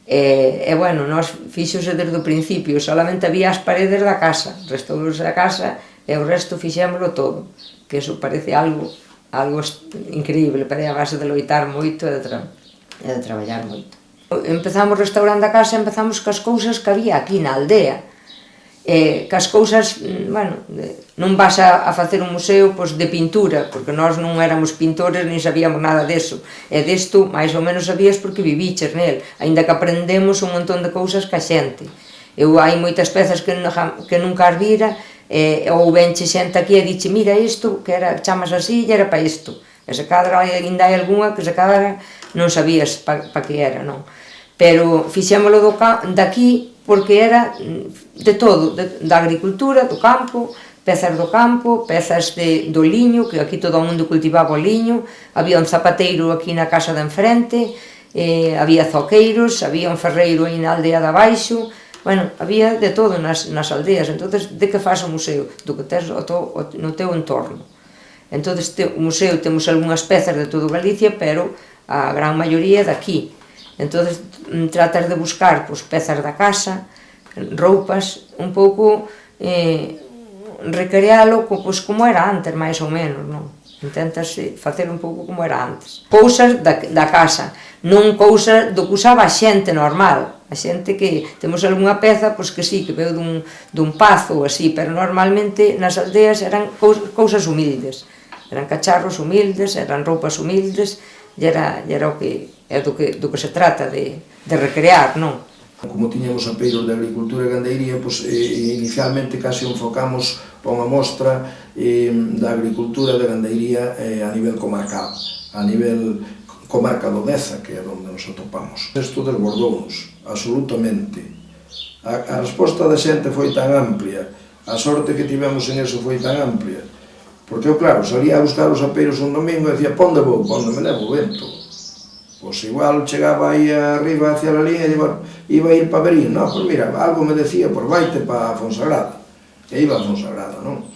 E bueno, nos fixose desde o principio, solamente había as paredes da casa, restaurouse a casa e o resto fixémoslo todo, que eso parece algo increíble, pero é a base de loitar moito e de traballar moito. Empezamos restaurando a casa, empezamos cas cousas que había aquí na aldea, cas cousas, bueno, non vas a facer un museo de pintura, porque nós non éramos pintores nin sabíamos nada deso, e desto máis ou menos sabías porque viviches nel, aínda que aprendemos un montón de cousas ca xente. Hai moitas pezas que nunca as vira, ou venche xente aquí e dixe, mira isto, que chamas así e era pa isto, e se cadra ainda hai algunha que se cadra non sabías pa que era, non? Pero fixémolo daqui porque era de todo, da agricultura, do campo, pezas do campo, pezas do liño, que aquí todo o mundo cultivaba o liño, había un zapateiro aquí na casa de enfrente, había zoqueiros, había un ferreiro aí na aldea de abaixo, bueno, había de todo nas aldeas, entonces de que faz o museo? Do que tes no teu entorno. Entonces o museo temos algunhas pezas de todo Galicia, pero a gran maioría daqui. Entonces tratas de buscar pezas da casa, roupas, un pouco recrealo como era antes, máis ou menos, non? Intentas facer un pouco como era antes. Cousas da casa, non cousas do que usaba a xente normal. A xente que temos algunha peza, que sí, que veu dun pazo ou así, pero normalmente nas aldeas eran cousas humildes. Eran cacharros humildes, eran roupas humildes, e era o que é do que se trata de recrear, non? Como tiñamos apeiros de agricultura e gandeiría, inicialmente casi enfocamos unha mostra da agricultura e da gandeiría a nivel comarcal, a nivel comarca do Deza, que é onde nos atopamos. Isto desbordounos, absolutamente. A resposta da xente foi tan amplia, a sorte que tivemos en eso foi tan amplia, porque eu, claro, salía a buscar os apeiros un domingo e dicía, pa onde vou? Pa onde me levo o vento? Pois igual chegaba aí arriba hacia a línea e iba a ir para Verín, non, pois mira, algo me decía, pois vaite para Fonsagrada, e iba a Fonsagrada, non?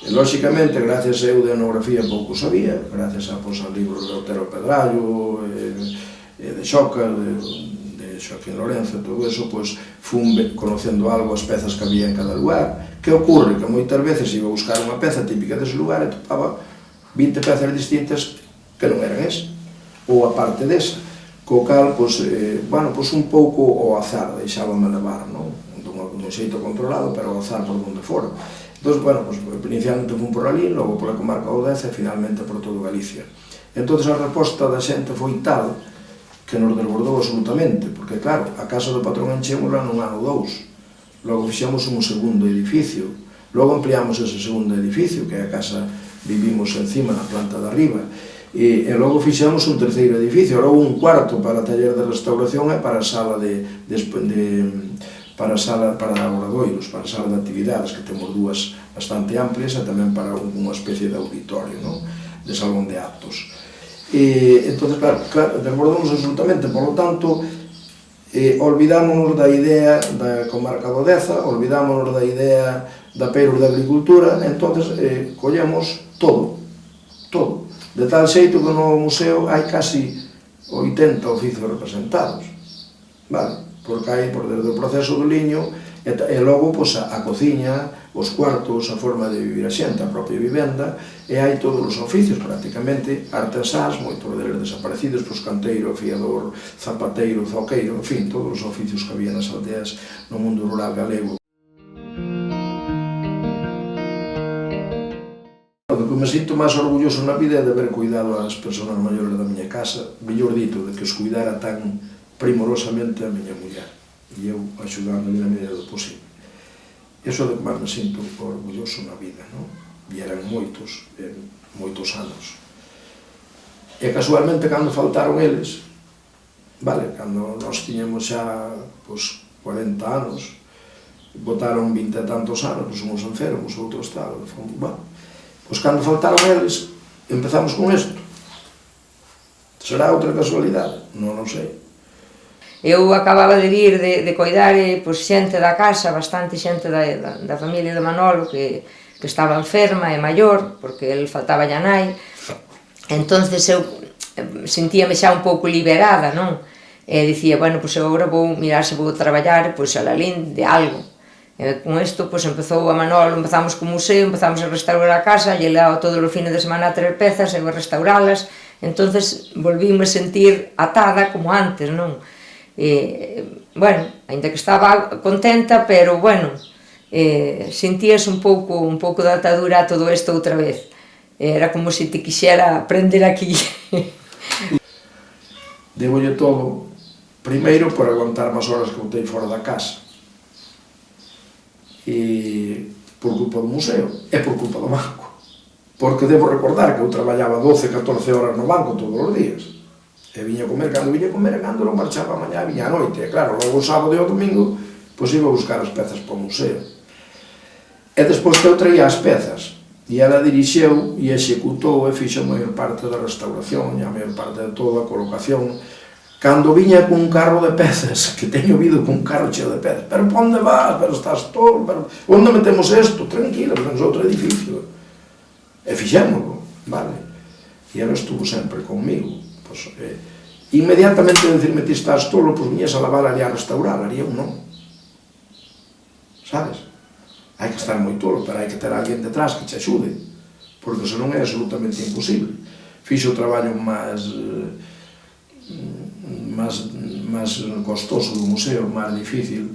E, lóxicamente, gracias a eu de etnografía pouco sabía, gracias a libros de Otero Pedrallo, de Xócar, de Xoaquín Lorenzo, todo eso, pois fun conocendo algo as pezas que había en cada lugar. Que ocorre? Que moitas veces iba a buscar unha peza típica dese lugar e topaba 20 pezas distintas que non eran esa, ou a parte desa, co cal, un pouco ao azar deixábame levar, non? Dun xeito controlado, pero ao azar por onde fora. Entón, inicialmente fun por ali, logo pola comarca do Deza e finalmente por todo Galicia. Entón, a resposta da xente foi tal que nos desbordou absolutamente, porque, claro, a casa do patrón enchémola nun ano 2, logo fixemos un segundo edificio, logo ampliamos ese segundo edificio, que é a casa vivimos encima na planta de arriba, e logo fixemos un terceiro edificio, logo un cuarto para taller de restauración e para a sala para obradoiros, para a sala de actividades, que temos dúas bastante amplias, e tamén para unha especie de auditorio, de salón de actos. Entón, claro, desbordamos absolutamente, por lo tanto, olvidámonos da idea da comarca do Deza, olvidámonos da idea da peiros de agricultura, entón, collemos todo, de tal xeito que no museo hai casi 80 oficios representados, vale? Porque hai, desde o proceso do liño, e logo a cociña, os cuartos, a forma de vivir a xente, a propia vivenda, e hai todos os oficios, prácticamente, artesás, moitos deles desaparecidos, canteiro, fiador, zapateiro, zoqueiro, en fin, todos os oficios que había nas aldeas no mundo rural galego. O que me sinto máis orgulloso na vida é de haber cuidado as persoas maiores da miña casa, mellor dito, de que os cuidara tan primorosamente a miña muller, e eu axudando-lhe na medida do posible. Iso é do que máis me sinto orgulloso na vida, non? E eran moitos anos. E casualmente, cando faltaron eles, vale, cando nós tiñamos xa 40 anos, botaron 20 e tantos anos, pois uns enfermos, outros tal, bueno, pois cando faltaron eles, empezamos con isto. Será outra casualidade? Non sei. Eu acababa de vir de coidar xente da casa, bastante xente da familia de Manolo que estaba enferma e maior, porque el faltaba a nai. Entonces eu sentíame xa un pouco liberada, non? E dicía, bueno, pois agora vou mirar se vou traballar pois a Lalín de algo. E con isto pois empezou a Manolo, empezamos co museo, empezamos a restaurar a casa, e lá todos os fines de semana a traer pezas e a restauralas. Entonces volvíme sentir atada como antes, non? Bueno, ainda que estaba contenta, pero bueno, sentías un pouco de atadura a todo isto outra vez. Era como se te quixera prender aquí. Debolle todo, primeiro por aguantar as horas que botei fora da casa, e por culpa do museo e por culpa do banco, porque debo recordar que eu traballaba 12, 14 horas no banco todos os días, e viña comer, cando non marchaba a mañá, viña a noite, e claro, logo o sábado e o domingo, pois iba a buscar as pezas para o museo. E despois que eu traía as pezas, e ela dirixeu e executou e fixo a maior parte da restauración e a maior parte de toda a colocación. Cando viña cun carro de pezas, que teño vido cun carro cheo de pezas, pero pa onde vas, pero estás todo, pero onde metemos isto? Tranquila, pero outro edificio. E fixémoslo, vale? E ela estuvo sempre conmigo. Pois, inmediatamente de dicirme ti estás tolo, pois viñas a lavar ali a restaurar, ali eu non. Sabes? Hai que estar moi tolo, pero hai que ter alguén detrás que te axude, porque senón é absolutamente imposible. Fixo o traballo máis costoso do museo, máis difícil.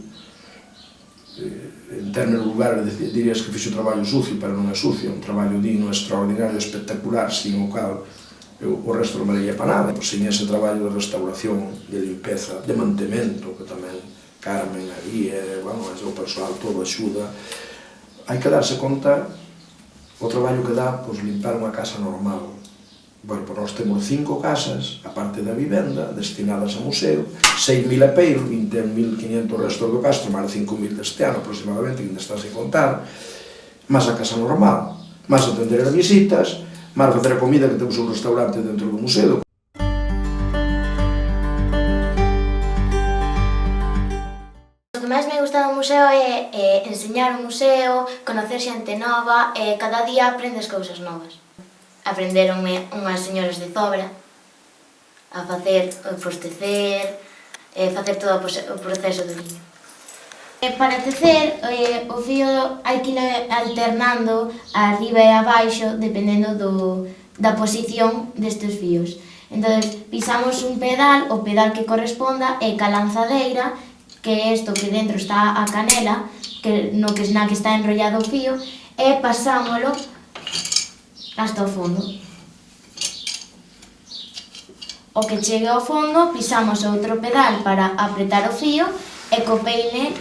En termos de lugar, dirías que fixo o traballo sucio, pero non é sucio, é un traballo digno, extraordinario, espectacular, sin o cal o resto non valía para nada. Sin ese traballo de restauración, de limpeza, de mantemento, que tamén Carmen ali, bueno, o persoal todo axuda. Hai que darse conta o traballo que dá limpar unha casa normal. Bueno, pois nós temos 5 casas, a parte da vivenda, destinadas a museo, 6.000 apeiros, 21.500 restos do Castro, máis de 5.000 deste ano aproximadamente, que ainda está sin contar, máis a casa normal, máis atender as visitas, máis facer a comida, que temos un restaurante dentro do museo. O que máis me gusta do museo é enseñar o museo, conocer xente nova e cada día aprendes cousas novas. Aprenderonme unhas señoras de Zobra a facer o postecer, facer todo o proceso do viño. Para tecer, o fío hai que ir alternando arriba e abaixo dependendo da posición destes fíos. Entón, pisamos un pedal, o pedal que corresponda é ca lanzadeira, que é isto que dentro está a canela, na que está enrollado o fío, e pasámolo hasta o fondo. O que chegue ao fondo, pisamos outro pedal para apretar o fío e co peine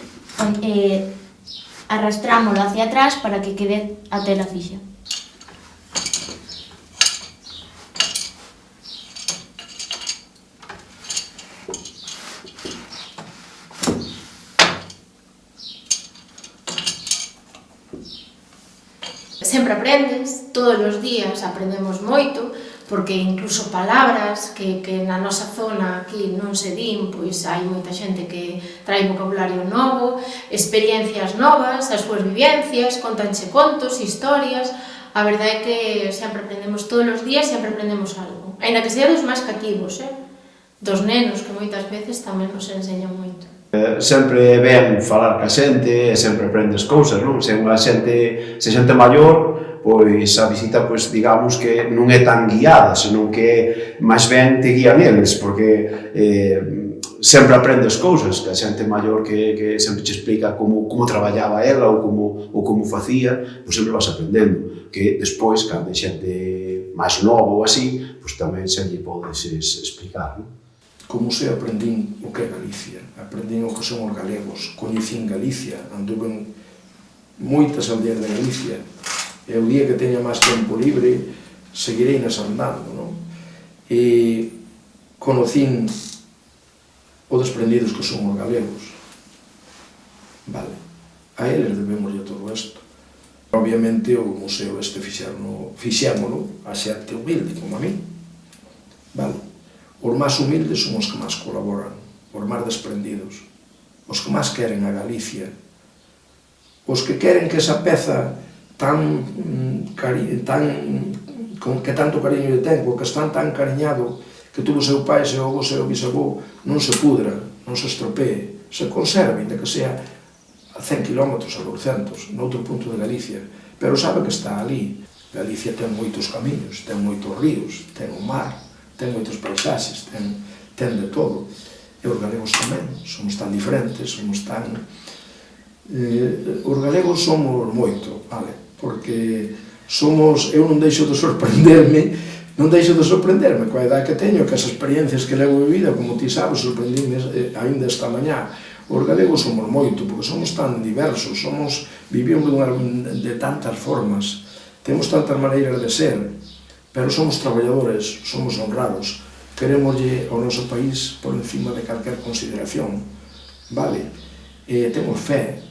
arrastrámolo hacia atrás para que quede a tela fixa. Sempre aprendes, todos os días aprendemos moito, porque incluso palabras que na nosa zona aquí non se din, pois hai moita xente que trae vocabulario novo, experiencias novas, as súas vivencias, contanche contos, historias. A verdade é que sempre aprendemos todos os días, sempre aprendemos algo. Ainda que sea dos máis cativos, dos nenos, que moitas veces tamén nos enseñan moito. Sempre é ben falar ca xente e sempre aprendes cousas, non? Se xente maior, pois a visita, pois digamos que non é tan guiada, senón que é máis ben te guían eles, porque sempre aprendes cousas, que a xente maior que sempre te explica como traballaba ela ou como facía, pois sempre vas aprendendo, que despois, cando hai xente máis nova ou así, pois tamén se lle podes explicar, non? Co museo aprendín o que é Galicia, aprendín o que son os galegos, coñecín Galicia, anduve en moitas aldeas de Galicia, e o día que teña máis tempo libre, seguirei nas andando, non? E conocín o desprendidos que son os galegos, vale? A eles debemos todo isto. Obviamente o museo este fixémolo a xente humilde como a mí. Vale? Os máis humildes son os que máis colaboran, os máis desprendidos, os que máis queren a Galicia, os que queren que esa peza que tanto cariño lle ten, que está tan cariñado, que tuvo o seu pai, seu avó, seu bisavó, non se pudra, non se estropee, se conserve, ainda que sea a 100 km, a 200, noutro punto de Galicia, pero sabe que está ali. Galicia ten moitos camiños, ten moitos ríos, ten o mar, ten moitos paisaxes, ten de todo. E os galegos tamén, somos tan diferentes, somos tan... Os galegos somos moito, vale? Porque somos... Eu non deixo de sorprenderme coa edad que teño, que as experiencias que levo de vida, como ti sabes, sorprendíme ainda esta mañá. Os galegos somos moito, porque somos tan diversos, vivimos de tantas formas, temos tantas maneiras de ser, pero somos traballadores, somos honrados, queremoslle ao noso país por encima de calquer consideración, vale? Temos fe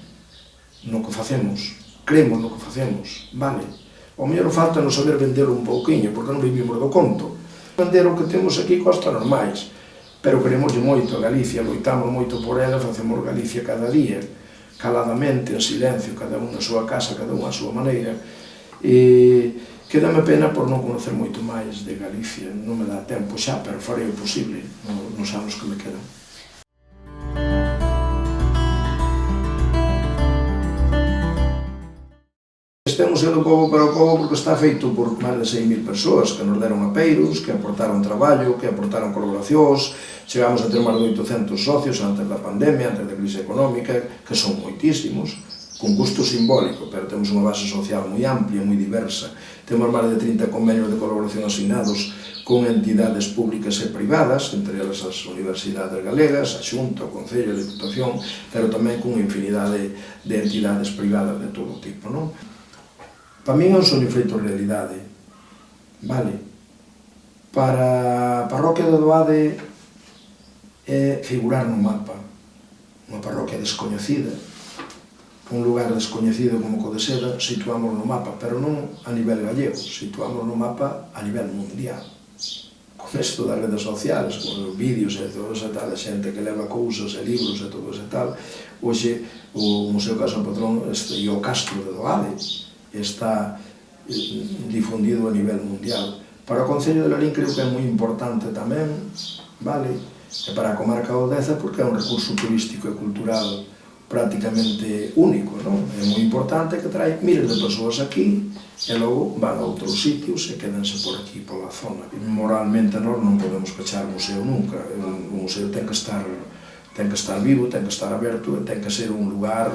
no que facemos, cremos no que facemos, vale? O mellor falta non saber vender un pouquiño, porque non vivimos do conto. Vender o que temos aquí costa normais, pero queremoslle moito a Galicia, loitamos moito por ela, facemos Galicia cada día, caladamente, en silencio, cada un na súa casa, cada un á súa maneira, e quédame pena por non conocer moito máis de Galicia, non me dá tempo xa, pero farei o posible nos anos que me quedan. Este museo do pobo para o pobo porque está feito por máis de 6.000 persoas que nos deron apeiros, que aportaron traballo, que aportaron colaboracións. Chegamos a ter máis de 800 socios antes da pandemia, antes da crise económica, que son moitísimos, con custo simbólico, pero temos unha base social moi amplia, moi diversa. Temos máis de 30 convenios de colaboración asignados con entidades públicas e privadas, entre elas as universidades galegas, a Xunta, o Concello, a Diputación, pero tamén con infinidade de entidades privadas de todo tipo, non? Para min é un soño feito realidade, vale? Para a parroquia de Doade é figurar no mapa, unha parroquia descoñecida, un lugar descoñecido como Codeseda, situamos no mapa, pero non a nivel gallego, situamos no mapa a nivel mundial. Con isto das redes sociales, con os vídeos e toda esa tal xente que leva cousas e libros e todo ese tal, hoxe o Museo Casa Patrón e o Castro de Doade está difundido a nivel mundial. Para o Concello de Lalín creo que é moi importante tamén, vale? E para a comarca de Odeza porque é un recurso turístico e cultural prácticamente único, non? É moi importante que trae miles de persoas aquí e logo van a outros sitios e quedanse por aquí, pola zona. Moralmente nós non podemos pechar o museo nunca. O museo ten que estar vivo, ten que estar aberto e ten que ser un lugar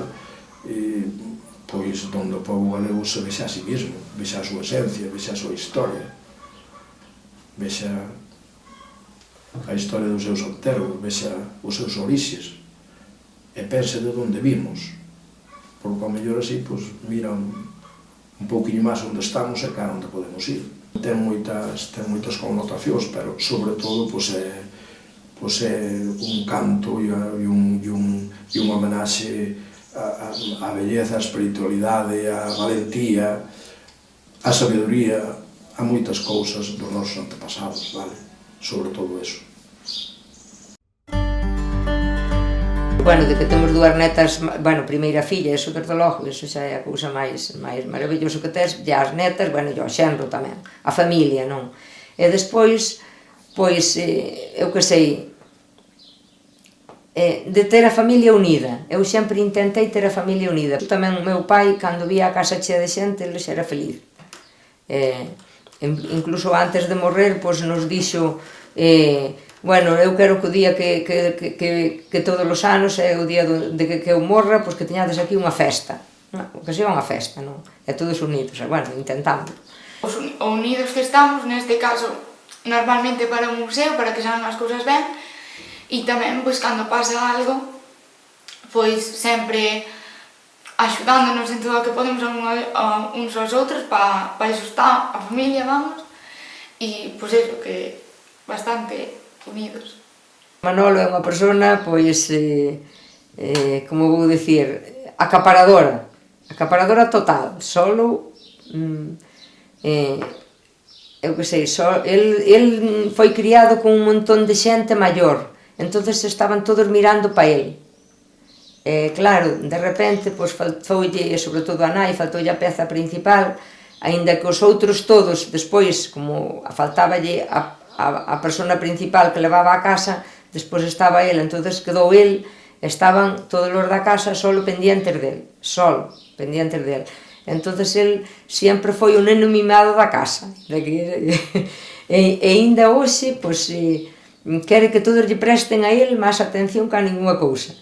pois onde o pobo galego se vexa a si mesmo, vexa a súa esencia, vexa a súa historia, vexa a historia dos seus anteros, vexa os seus orixes e pense de onde vimos, porque ao mellor así mira un pouquinho máis onde estamos e cara onde podemos ir. Ten moitas connotacións, pero sobre todo é un canto e unha homenaxe a belleza, a espiritualidade, a valentía, a sabedoría, a moitas cousas dos nosos antepasados, vale? Sobre todo eso. Bueno, de que temos dúas netas, bueno, primeira filla, eso desde logo, eso xa é a cousa máis maravilloso que tes, e as netas, bueno, e o xenro tamén, a familia, non? E despois, pois, eu que sei, de ter a familia unida. Eu sempre intentei ter a familia unida. Tamén o meu pai, cando vía a casa chea de xente, ele xa era feliz. Incluso antes de morrer, pois nos dixo, bueno, eu quero que o día que todos os anos é o día de que eu morra, pois que teñades aquí unha festa. Que sea unha festa, non? E todos unidos, bueno, intentamos. Os unidos que estamos, neste caso, normalmente para un museo, para que salgan as cousas ben, e tamén, pois, cando pasa algo, pois, sempre axudándonos en todo o que podemos uns aos outros, para iso está a familia, vamos, e, pois, eso, que bastante unidos. Manolo é unha persona, pois, como vou dicir, acaparadora total, solo, eu que sei, el foi criado con un montón de xente maior, entonces estaban todos mirando pa el. Claro, de repente, pois faltoulle, sobre todo a nai, faltoulle a peza principal, aínda que os outros todos, despois, como faltáballe a persona principal que levaba a casa, despois estaba el, entonces quedou el, estaban todos os da casa solo pendientes del, pendientes del. Entonces el sempre foi un neno mimado da casa, e aínda hoxe, pois, quere que todos lle presten a el máis atención que a ninguna cousa.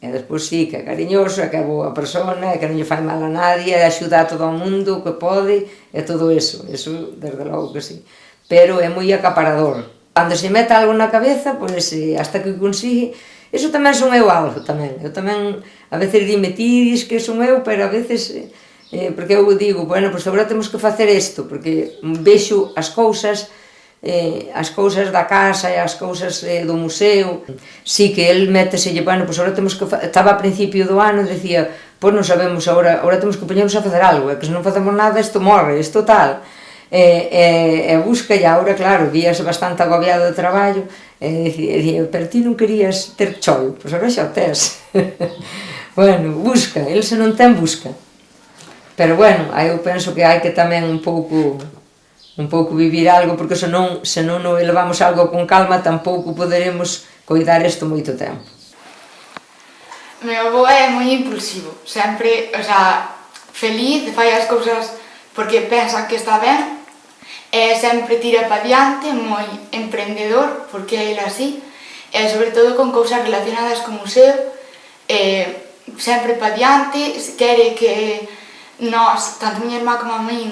E despois sí, que é cariñoso, que é boa persona, que non lle fai mal a nadie, axuda a todo o mundo que pode, e todo eso, desde logo que sí. Pero é moi acaparador. Cando se mete algo na cabeza, pois hasta que consigue, eso tamén son eu algo, tamén. Eu tamén, a veces dime, ti dis que son eu, pero a veces, porque eu digo, bueno, pois agora temos que facer isto, porque vexo as cousas da casa e as cousas do museo. Sí que el méteselle, bueno, pois agora temos que... Estaba a principio do ano, decía, pois non sabemos, agora temos que poñernos a facer algo, e que se non facemos nada, isto morre, isto tal. E busca, e agora, claro, víase bastante agobiado de traballo, e dicía, pero ti non querías ter choio, pois agora xa o tes. Bueno, busca, el se non ten, busca. Pero bueno, eu penso que hai que tamén un pouco vivir algo, porque se non nos levamos algo con calma, tampouco poderemos coidar isto moito tempo. Meu avó é moi impulsivo, sempre, feliz, fai as cousas porque pensa que está ben, e sempre tira pa diante, moi emprendedor, porque é ele así, e sobre todo con cousas relacionadas co museo, sempre pa diante, quere que nós, tanto miña irmá como a min,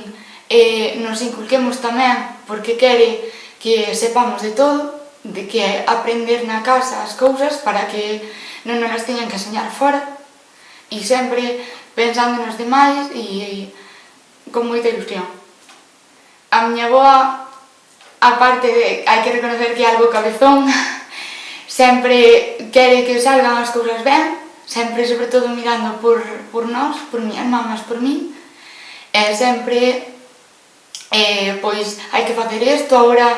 nos inculquemos tamén, porque quere que sepamos de todo, de que aprender na casa as cousas para que non nos as teñan que enseñar fora, e sempre pensando nos demais e con moita ilusión. A miña avoa, aparte de, hai que reconocer que é algo cabezón, sempre quere que salgan as cousas ben, sempre, sobre todo, mirando por nós, por miñas mamas, por min, e sempre, pois, hai que facer isto, agora,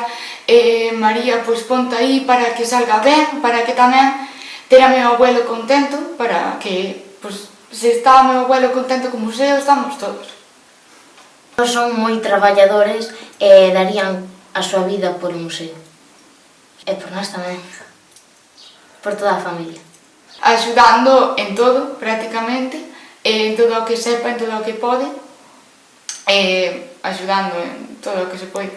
María, pois, ponte aí para que salga ben, para que tamén ter a meu abuelo contento, para que, pois, se está o meu abuelo contento co museo, estamos todos. Son moi traballadores e darían a súa vida por o museo. E por nós tamén. Por toda a familia. Axudando en todo, prácticamente, en todo o que sepa, en todo o que pode, axudando en todo o que se pode.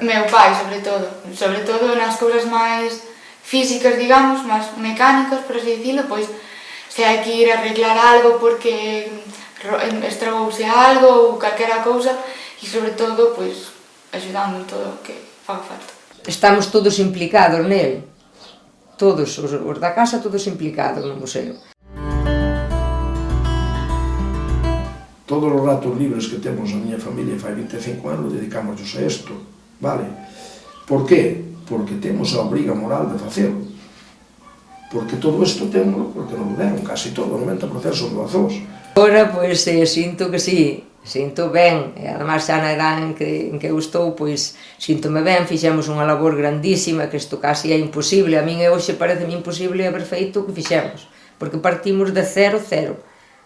Meu pai, sobre todo nas cousas máis físicas, digamos, máis mecánicas, por así dicilo, pois se hai que ir a arreglar algo porque estragouse algo ou calquera cousa, e sobre todo, pois, axudando en todo o que faga falta. Estamos todos implicados nel, todos, os da casa, todos implicados no museo. Todos os ratos libres que temos a miña familia fai 25 anos dedicámonos a isto, vale? Por qué? Porque temos a obriga moral de facelo. Porque todo isto temos, porque nos deron casi todo, 90% son doazós. Agora, pois, sinto que sí, sinto ben, e además xa na edad en que eu estou, pois, síntome ben, fixemos unha labor grandísima, que isto casi é imposible, a min hoxe pareceme imposible haber feito o que fixemos, porque partimos de 0.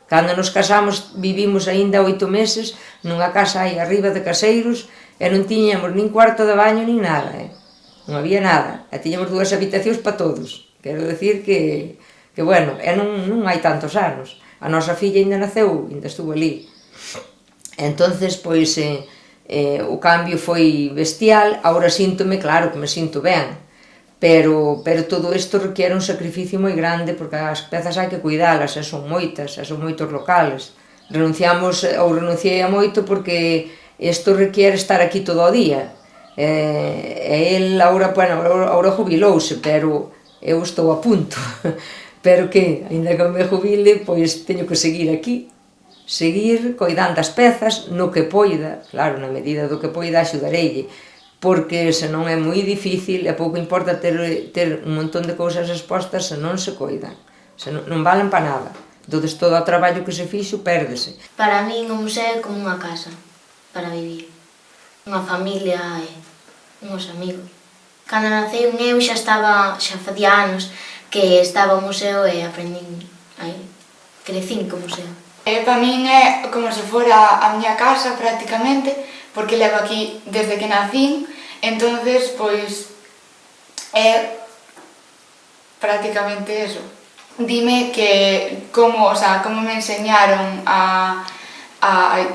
Cando nos casamos, vivimos aínda 8 meses nunha casa aí arriba de Caseiros, e non tiñamos nin cuarto de baño nin nada, non había nada, e tiñamos 2 habitacións para todos, quero decir que bueno, e non hai tantos anos. A nosa filla ainda naceu, ainda estuvo ali. Entonces, pois, o cambio foi bestial, agora síntome, claro que me sinto ben, pero todo isto requiere un sacrificio moi grande, porque as pezas hai que cuidalas, e son moitas, e son moitos locales. Renunciei a moito porque isto requiere estar aquí todo o día. E el agora jubilouse, pero eu estou a punto. Pero que, ainda que me jubile, pois teño que seguir aquí, seguir coidando as pezas no que poida, claro, na medida do que poida axudareille, porque senón é moi difícil e pouco importa ter un montón de cousas expostas se non se coidan, non valen para nada. Entón, todo o traballo que se fixo, pérdese. Para min o museo é como unha casa para vivir, unha familia e uns amigos. Cando naceu eu xa facía anos que estaba o museo e aprendín aí, crecín co museo. Para min é como se fora a miña casa prácticamente, porque levo aquí desde que nacín, entonces, pois, é prácticamente eso. Dime que como me enseñaron a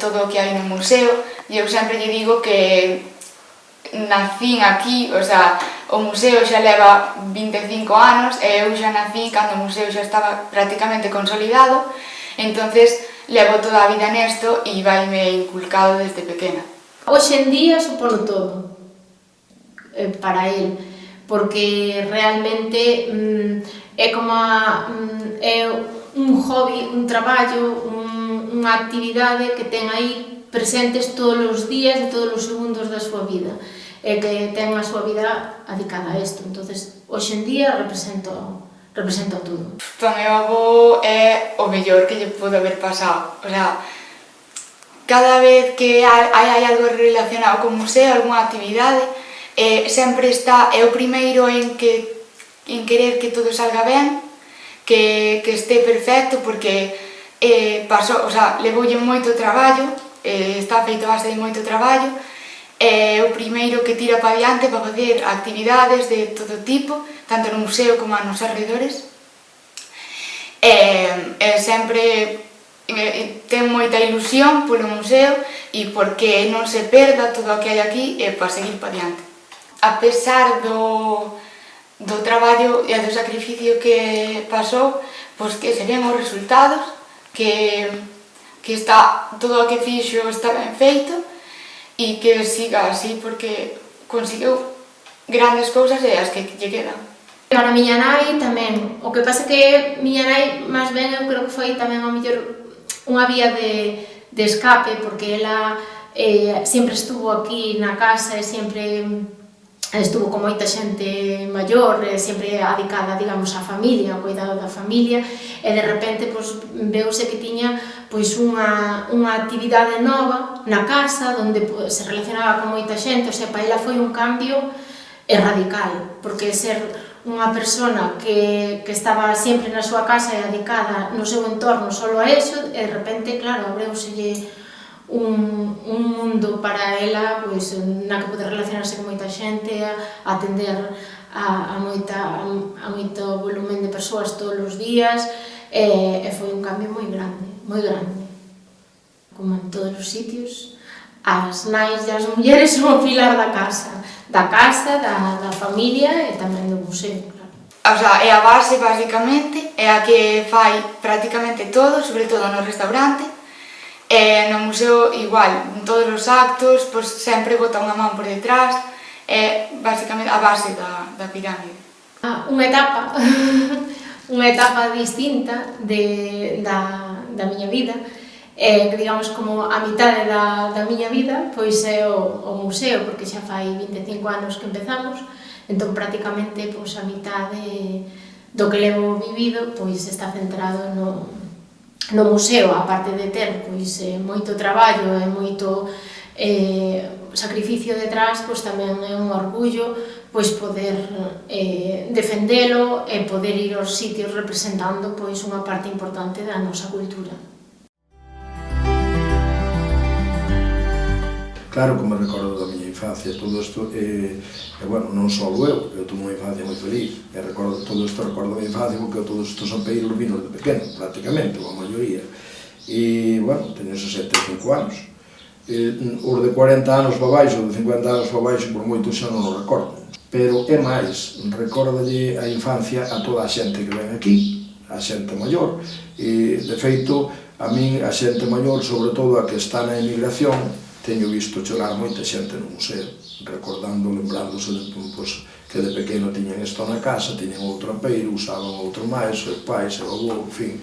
todo o que hai no museo, e eu sempre lle digo que nacín aquí, o museo xa leva 25 anos e eu xa nací cando o museo xa estaba prácticamente consolidado, entonces levo toda a vida nesto e vaime inculcado desde pequena. Hoxe en día supono todo para el, porque realmente é como é un hobby, un traballo, unha actividade que ten aí presentes todos os días e todos os segundos da súa vida, e que ten a súa vida dedicada a isto. Entonces, hoxe en día representa todo. Para meu avó é o mellor que lle pode haber pasado. Cada vez que hai algo relacionado con museo, algunha actividade, sempre é o primeiro en querer que todo salga ben, que este perfecto, porque levoulle moito traballo, está feito a base de moito traballo, é o primeiro que tira para diante para facer actividades de todo tipo, tanto no museo como nos arredores. Sempre ten moita ilusión polo museo e porque non se perda todo o que hai aquí para seguir para diante. A pesar do traballo e do sacrificio que pasou, pois que se ven os resultados, que está todo o que fixo está ben feito e que siga así porque conseguiu grandes cousas e as que lle quedan. Para a miña nai tamén, o que pasa que miña nai máis ben eu creo que foi tamén ao mellor unha vía de escape, porque ela sempre estuvo aquí na casa e sempre estuvo con moita xente maior, sempre adicada, digamos, á familia, ao cuidado da familia, e de repente veuse que tiña unha actividade nova na casa, onde se relacionaba con moita xente, para ela foi un cambio radical, porque ser unha persona que estaba sempre na súa casa e dedicada no seu entorno solo a eso, e de repente, claro, abreuselle un mundo para ela na que poder relacionarse con moita xente, atender a moito volumen de persoas todos os días, e foi un cambio moi grande, moi grande. Como en todos os sitios, as nais e as mulleres son o pilar da casa, da familia e tamén do museo, claro. É a base, basicamente, é a que fai prácticamente todo, sobre todo no restaurante, e no museo igual, en todos os actos, sempre bota unha man por detrás, é basicamente a base da pirámide. Unha etapa distinta da miña vida, digamos como a mitade da miña vida, pois é o museo, porque xa fai 25 anos que empezamos, entón prácticamente a mitade do que levo vivido está centrado no museo, aparte de ter moito traballo e moito sacrificio detrás, tamén é un orgullo poder defendelo e poder ir aos sitios representando unha parte importante da nosa cultura. Claro que me recordo da miña infancia, todo isto, bueno, non só eu tuve unha infancia moi feliz, todo isto recordo da miña infancia porque todos estes ampeiros vinos de pequeno, prácticamente, ou a maioría, e, bueno, teño 65 anos, os de 40 anos para baixo, os de 50 anos para baixo, por moito xa non o recordo, pero é máis, recordalle a infancia a toda a xente que ven aquí, a xente maior, e, de feito, a min, a xente maior, sobre todo a que está na emigración, teño visto chorar moita xente no museo, recordando, lembrándose que de pequeno tiñan isto na casa, tiñan outro apeiro, usaban outro máis, o pai, o avó, en fin.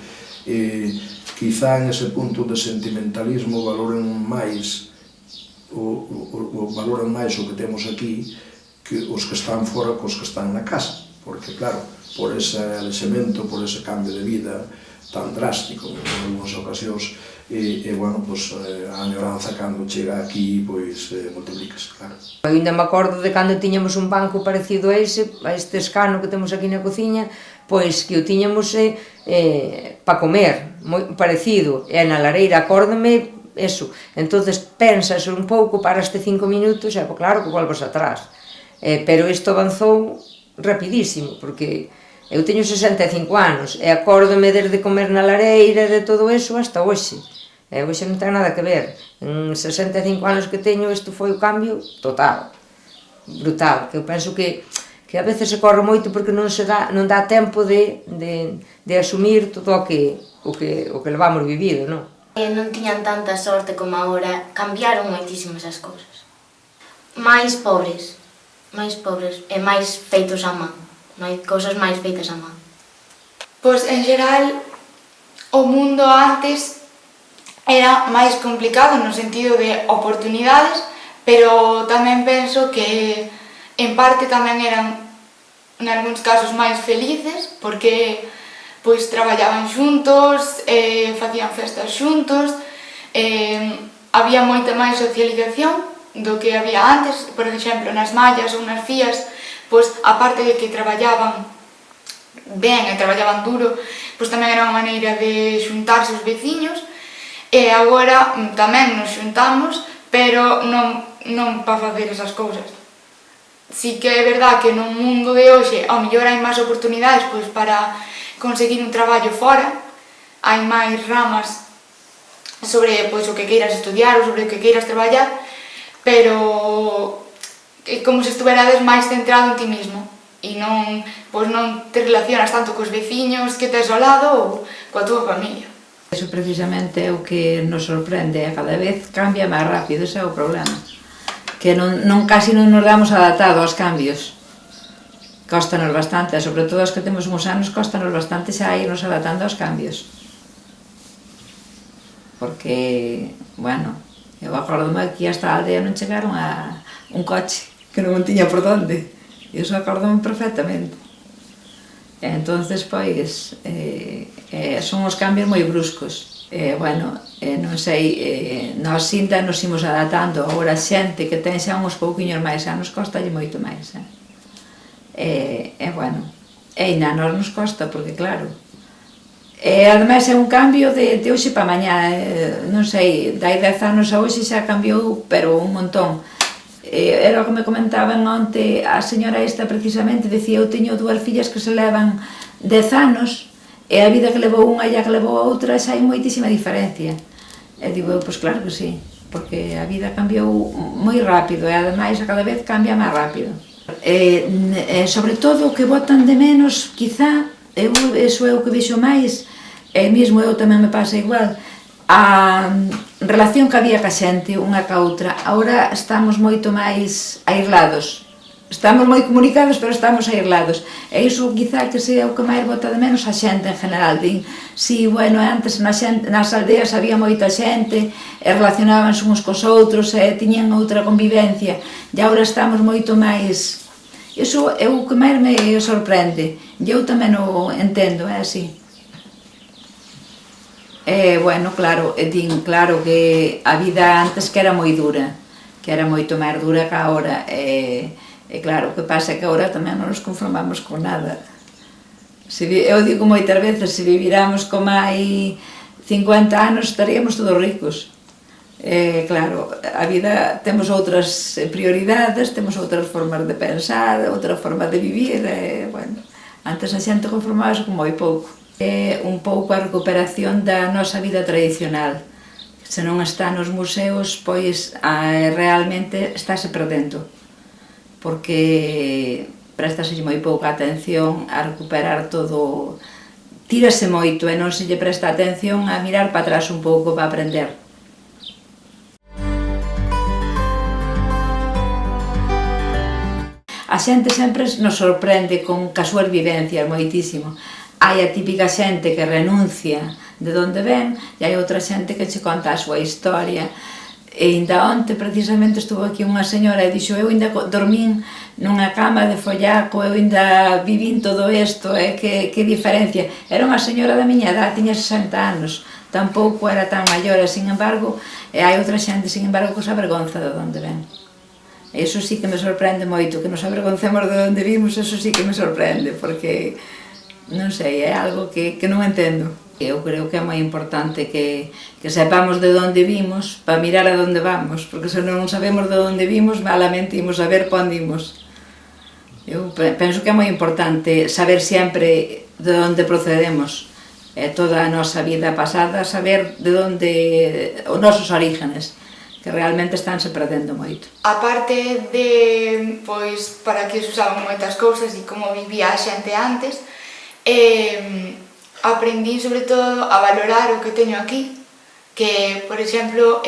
E quizá en ese punto de sentimentalismo valoren máis o que temos aquí que os que están fora cos que están na casa, porque claro, por ese alexamento, por ese cambio de vida, tan drástico en algunhas ocasións, e bueno, pois, a añoranza cando chega aquí, pois, multiplícase, claro. Eu ainda me acordo de cando tiñamos un banco parecido a este escano que temos aquí na cociña, pois que o tiñamos para comer, moi parecido, e na lareira, acórdome, eso, entonces pensas un pouco, paraste 5 minutos, e claro que volves atrás, pero isto avanzou rapidísimo, porque eu teño 65 anos, e acórdome desde comer na lareira, de todo eso, hasta hoxe. Hoxe non ten nada que ver. En 65 anos que teño, isto foi o cambio total, brutal, que eu penso que a veces se corre moito porque non dá tempo de asumir todo o que levamos vivido, non? Non tiñan tanta sorte como agora, cambiaron moitísimas as cousas. máis pobres e máis feitos a man, cousas máis feitas a man. Pois, en xeral, o mundo antes era máis complicado no sentido de oportunidades, pero tamén penso que en parte tamén eran, en algúns casos, máis felices, porque pois traballaban xuntos, facían festas xuntos, había moita máis socialización do que había antes. Por exemplo, nas mallas ou nas fías, pois, aparte de que traballaban ben e traballaban duro, pois tamén era unha maneira de xuntarse os veciños, e agora tamén nos xuntamos, pero non para facer esas cousas. Si que é verdad que no mundo de hoxe ao mellor hai máis oportunidades pois para conseguir un traballo fora, hai máis ramas sobre pois o que queiras estudiar ou sobre o que queiras traballar, pero é como se estuverades máis centrado en ti mismo e non te relacionas tanto cos veciños que tes ao lado ou coa túa familia. Eso precisamente é o que nos sorprende, cada vez cambia máis rápido, ese é o problema. Que casi non nos damos adaptado aos cambios. Cóstanos bastante, sobre todo os que temos uns anos, cóstanos bastante xa irnos adaptando aos cambios. Porque, bueno, eu acordome que hasta a aldea non chegaron a un coche, que non tiña por onde. E iso acordome perfectamente. Entonces, pois, son os cambios moi bruscos. Bueno, non sei, nós sinta nos imos adaptando. Agora a xente que ten xa uns pouquiños máis anos costalle moito máis. Bueno, ainda a nós nos costa, porque claro, ademais é un cambio de hoxe para mañá, non sei, dai 10 anos a hoxe xa cambiou, pero un montón. Era o que me comentaban onte a señora esta precisamente, decía, eu teño dúas fillas que se levan 10 anos e a vida que levou unha e a que levou a outra xa hai moitísima diferencia. E digo, pois claro que sí, porque a vida cambiou moi rápido e ademais a cada vez cambia máis rápido. Sobre todo o que botan de menos, quizá, eso é o que vexo máis, e mesmo eu tamén me pasa igual, a relación que había ca xente unha ca outra. Agora estamos moito máis aislados, estamos moi comunicados, pero estamos aislados, e iso quizá que sea o que máis bota de menos a xente en general. Din, si, bueno, antes nas aldeas había moita xente e relacionábanse uns cos outros e tiñan outra convivencia, e agora estamos moito máis. Iso é o que máis me sorprende, e eu tamén o entendo, é así. Bueno, claro, din, claro que a vida antes que era moi dura, que era moito máis dura que agora, e claro, o que pasa é que agora tamén non nos conformamos con nada. Eu digo moitas veces, se viviramos como hai 50 anos estaríamos todos ricos. Claro, a vida, temos outras prioridades, temos outras formas de pensar, outra forma de vivir, bueno, antes a xente conformábase con moi pouco. Un pouco a recuperación da nosa vida tradicional. Se non está nos museos, pois realmente estáse perdendo, porque préstase moi pouca atención a recuperar todo, tírase moito e non se lle presta atención a mirar para atrás un pouco para aprender. A xente sempre nos sorprende con súas vivencias moitísimo. Hai a típica xente que renuncia de onde ven e hai outra xente que che conta a súa historia. E ainda onte, precisamente, estuvo aquí unha señora e dixo: eu ainda dormín nunha cama de follaco, eu ainda vivín todo isto, que diferencia. Era unha señora da miña edad, tiña 60 anos, tampouco era tan maior, e, sin embargo, hai outra xente, sin embargo, que se avergonza de onde ven. Eso sí que me sorprende moito, que nos avergoncemos de onde vimos, eso sí que me sorprende, porque, non sei, é algo que non entendo. Eu creo que é moi importante que sepamos de onde vimos para mirar a onde vamos, porque se non sabemos de onde vimos, malamente imos saber para onde imos. Eu penso que é moi importante saber sempre de onde procedemos, toda a nosa vida pasada, saber de onde, os nosos orígenes, que realmente estánse perdendo moito. A parte de, pois, para que se usaban moitas cousas e como vivía a xente antes, aprendí sobre todo a valorar o que teño aquí, que, por exemplo,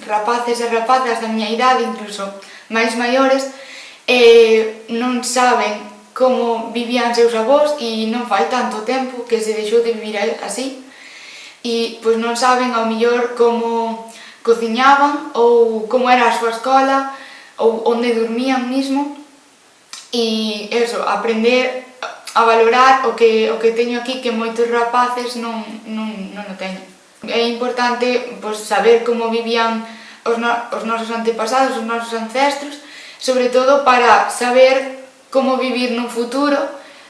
rapaces e rapazas da miña idade, incluso máis maiores, non saben como vivían seus avós e non fai tanto tempo que se deixou de vivir así, e pois non saben ao mellor como cociñaban ou como era a súa escola ou onde dormían mismo, e eso, aprender a valorar o que teño aquí, que moitos rapaces non o teñen. É importante pois, saber como vivían os nosos antepasados, os nosos ancestros, sobre todo para saber como vivir no futuro,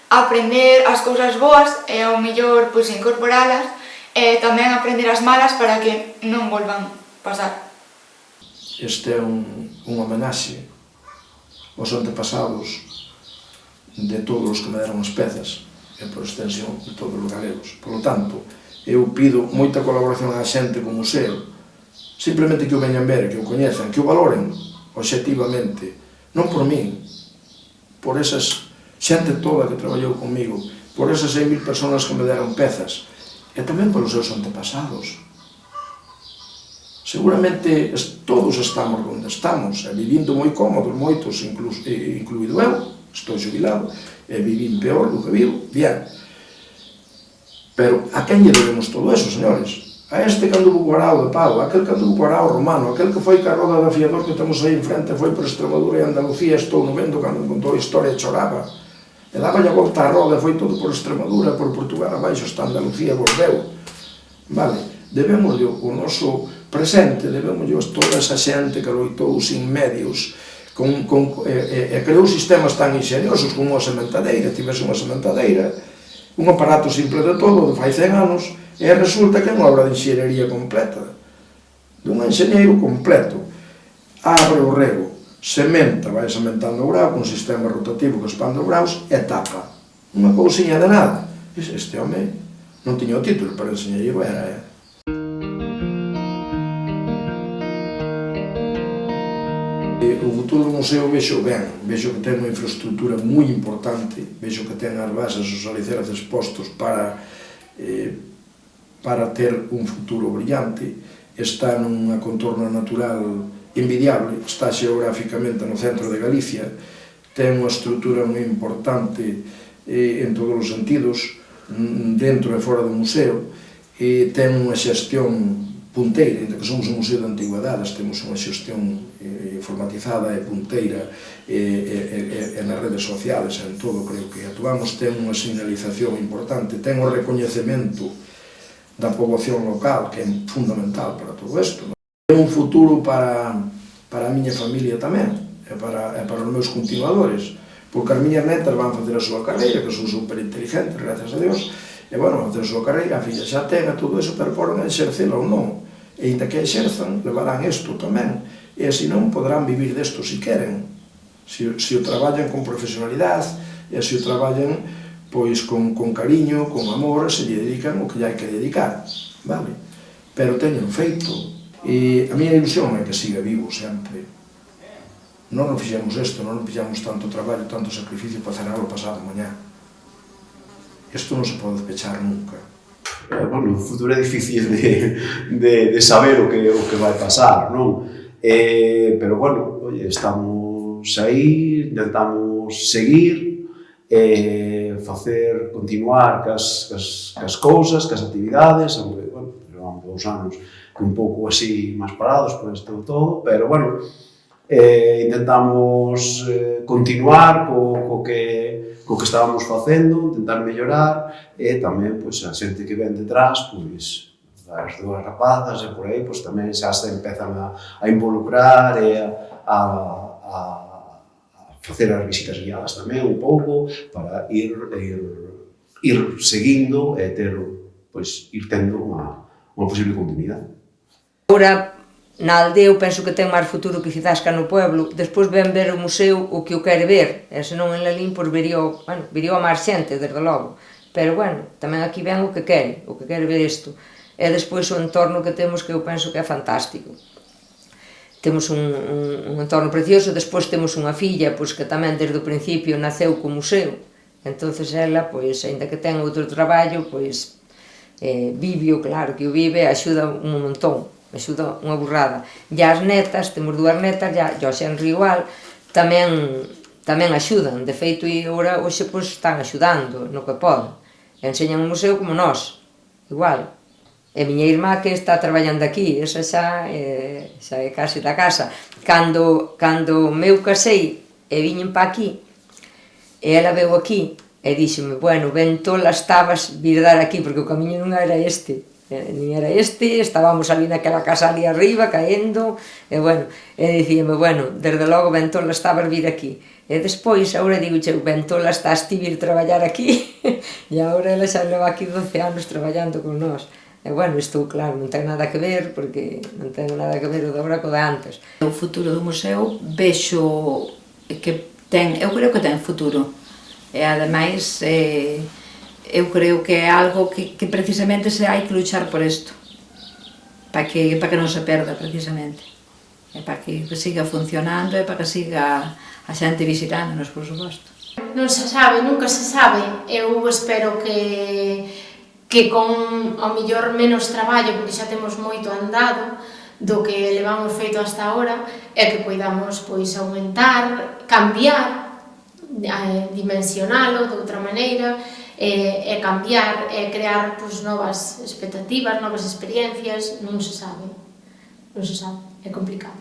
aprender as cousas boas e ao mellor pois, incorporalas, e tamén aprender as malas para que non volvan pasar. Este é unha homenaxe aos antepasados de todos os que me deron as pezas e por extensión de todos os galegos. Por lo tanto, eu pido moita colaboración á xente co museo, simplemente que o veñan ver, que o coñezan, que o valoren obxectivamente, non por min, por esas xente toda que traballou comigo, por esas 6.000 personas que me deron pezas, e tamén polos seus antepasados. Seguramente todos estamos onde estamos, e vivindo moi cómodos, moitos, incluído eu, estou xubilado, e vivín peor do que vivo, bien. Pero a quen lle debemos todo eso, señores? A este que anduvo co arao de pau, aquel que anduvo co arao romano, aquel que foi ca roda de afiador que temos aí enfrente, foi por Extremadura e Andalucía, estou no vendo cando contou a historia e choraba. E daba a volta a roda, foi todo por Extremadura, por Portugal, abaixo está Andalucía, volveu. Vale, debemos o noso presente, debemos toda esa xente que loitou sin medios, e creou sistemas tan ingeniosos como unha sementadeira, tivese unha sementadeira, un aparato simple de todo, de fai 100 anos, e resulta que é unha obra de enxeñería completa, dun enxeñeiro completo. Abre o rego, sementa, vai sementando o grau, con sistema rotativo que expande o graus, e tapa. Unha cousiña de nada. Este home non tiña o título, pero enxeñeiro era, O futuro do museo vexo ben, vexo que ten unha infraestructura moi importante, vexo que ten as bases, os alicerces postos para ter un futuro brillante, está nunha contorna natural envidiable, está xeográficamente no centro de Galicia, ten unha estructura moi importante en todos os sentidos, dentro e fora do museo, e ten unha xestión punteira, ainda que somos un museo de antigüedades, temos unha xestión informatizada e punteira e nas redes sociales, en todo creo que actuamos, ten unha señalización importante, ten o recoñecemento da poboación local, que é fundamental para todo isto. É un futuro para a miña familia tamén, e para os meus continuadores, porque as miñas netas van facer a súa carreira, que son superinteligentes, gracias a Dios, e, bueno, facer a súa carreira, a filla xa ten a todo iso, pero poden exercela ou non. E, ainda que exerzan, levarán isto tamén. E, se non, poderán vivir desto se queren. Se o traballan con profesionalidade, e se o traballan, pois, con cariño, con amor, se lle dedican o que lle hai que dedicar. Vale? Pero teñen feito. E a miña ilusión é que siga vivo sempre. Non fixemos isto, non fixemos tanto traballo, tanto sacrificio para facer algo pasado mañá. Isto non se pode pechar nunca. Bueno, o futuro é difícil de saber o que vai pasar, non? Pero, bueno, estamos aí, intentamos seguir, continuar cas cousas, cas actividades, aunque, bueno, levamos 2 anos un pouco así máis parados por isto todo, pero bueno, intentamos continuar co que estábamos facendo, intentar mellorar, e tamén pois, a xente que ven detrás, pois, as dúas rapazas e por aí, pois, tamén xa se empezan a involucrar e a facer as visitas guiadas tamén un pouco para ir seguindo e ir tendo unha posible continuidade. Agora, na aldea eu penso que ten máis futuro que quizás que no pueblo. Despois ven ver o museo o que o quere ver, e senón en Lalín, pois viría a máis xente, desde logo. Pero, bueno, tamén aquí ven o que quere ver isto. E despois o entorno que temos, que eu penso que é fantástico. Temos un entorno precioso, despois temos unha filla pois, que tamén desde o principio naceu co museo, entonces ela, pois, aínda que ten outro traballo, pois, vive, claro que o vive, axuda un montón, axuda unha burrada. E as netas, temos dúas netas, e o xenro igual, tamén axudan, de feito, e agora hoxe pois, están axudando no que poden, enseñan o museo como nós, igual. E miña irmá que está traballando aquí, esa xa é casi da casa. Cando meu casei e viñen pa aquí, e ela veu aquí, e díxome, bueno, ben tola estabas vir dar aquí, porque o camiño non era este, nin era este, estábamos ali naquela casa ali arriba, caendo, e bueno, e dicíame, bueno, desde logo ben tola estabas vir aquí. E despois, agora digo, ben tola estás ti vir traballar aquí, e agora ela xa leva aquí 12 anos traballando con nós. E, bueno, isto, claro, non ten nada que ver, porque non ten nada que ver o de agora co de antes. O futuro do museo vexo que eu creo que ten futuro. E, ademais, eu creo que é algo que precisamente se hai que luchar por isto. Para que non se perda, precisamente. E para que siga funcionando e para que siga a xente visitándonos, por suposto. Non se sabe, nunca se sabe. Eu espero que con ao mellor menos traballo, porque xa temos moito andado do que levamos feito hasta agora, e que poidamos pois aumentar, cambiar, dimensionalo de outra maneira, e cambiar, e crear pois novas expectativas, novas experiencias, non se sabe, é complicado.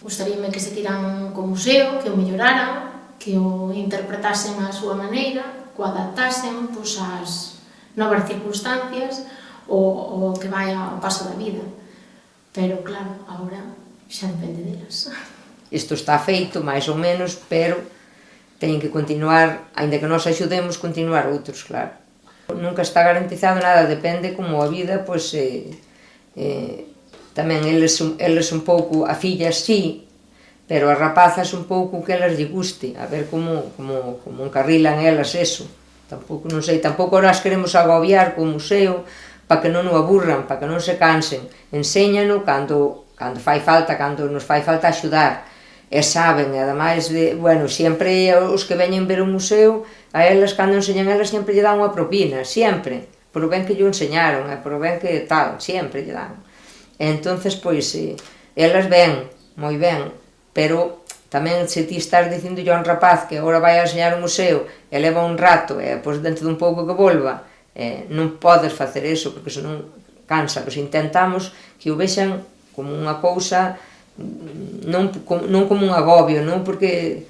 Gustaríame que se tiran co museo, que o melloraran, que o interpretasen á súa maneira, que o adaptasen pois ás novas circunstancias ou que vai ao paso da vida. Pero, claro, agora xa depende delas. Isto está feito, máis ou menos, pero teñen que continuar, aínda que nós axudemos, continuar outros, claro. Nunca está garantizado nada, depende como a vida, pois, tamén eles un pouco, a filla sí, pero as rapazas un pouco que elas lle guste, a ver como encarrilan elas eso. Tampouco, non sei, tampouco as queremos agobiar co museo para que non o aburran, para que non se cansen. Enséñano cando fai falta, cando nos fai falta axudar. E saben, e ademais, bueno, sempre os que veñen ver o museo, a elas, cando enseñan elas, sempre lle dan unha propina, sempre. Por o ben que lle enseñaron, e por o ben que tal, sempre lle dan. E entonces, pois, elas ven, moi ben, pero tamén se ti estás dicíndolle a un rapaz que agora vai a enseñar o museo e leva un rato e pois dentro dun pouco que volva, non podes facer eso porque senón cansa, pois intentamos que o vexan como unha cousa, non como un agobio, non porque,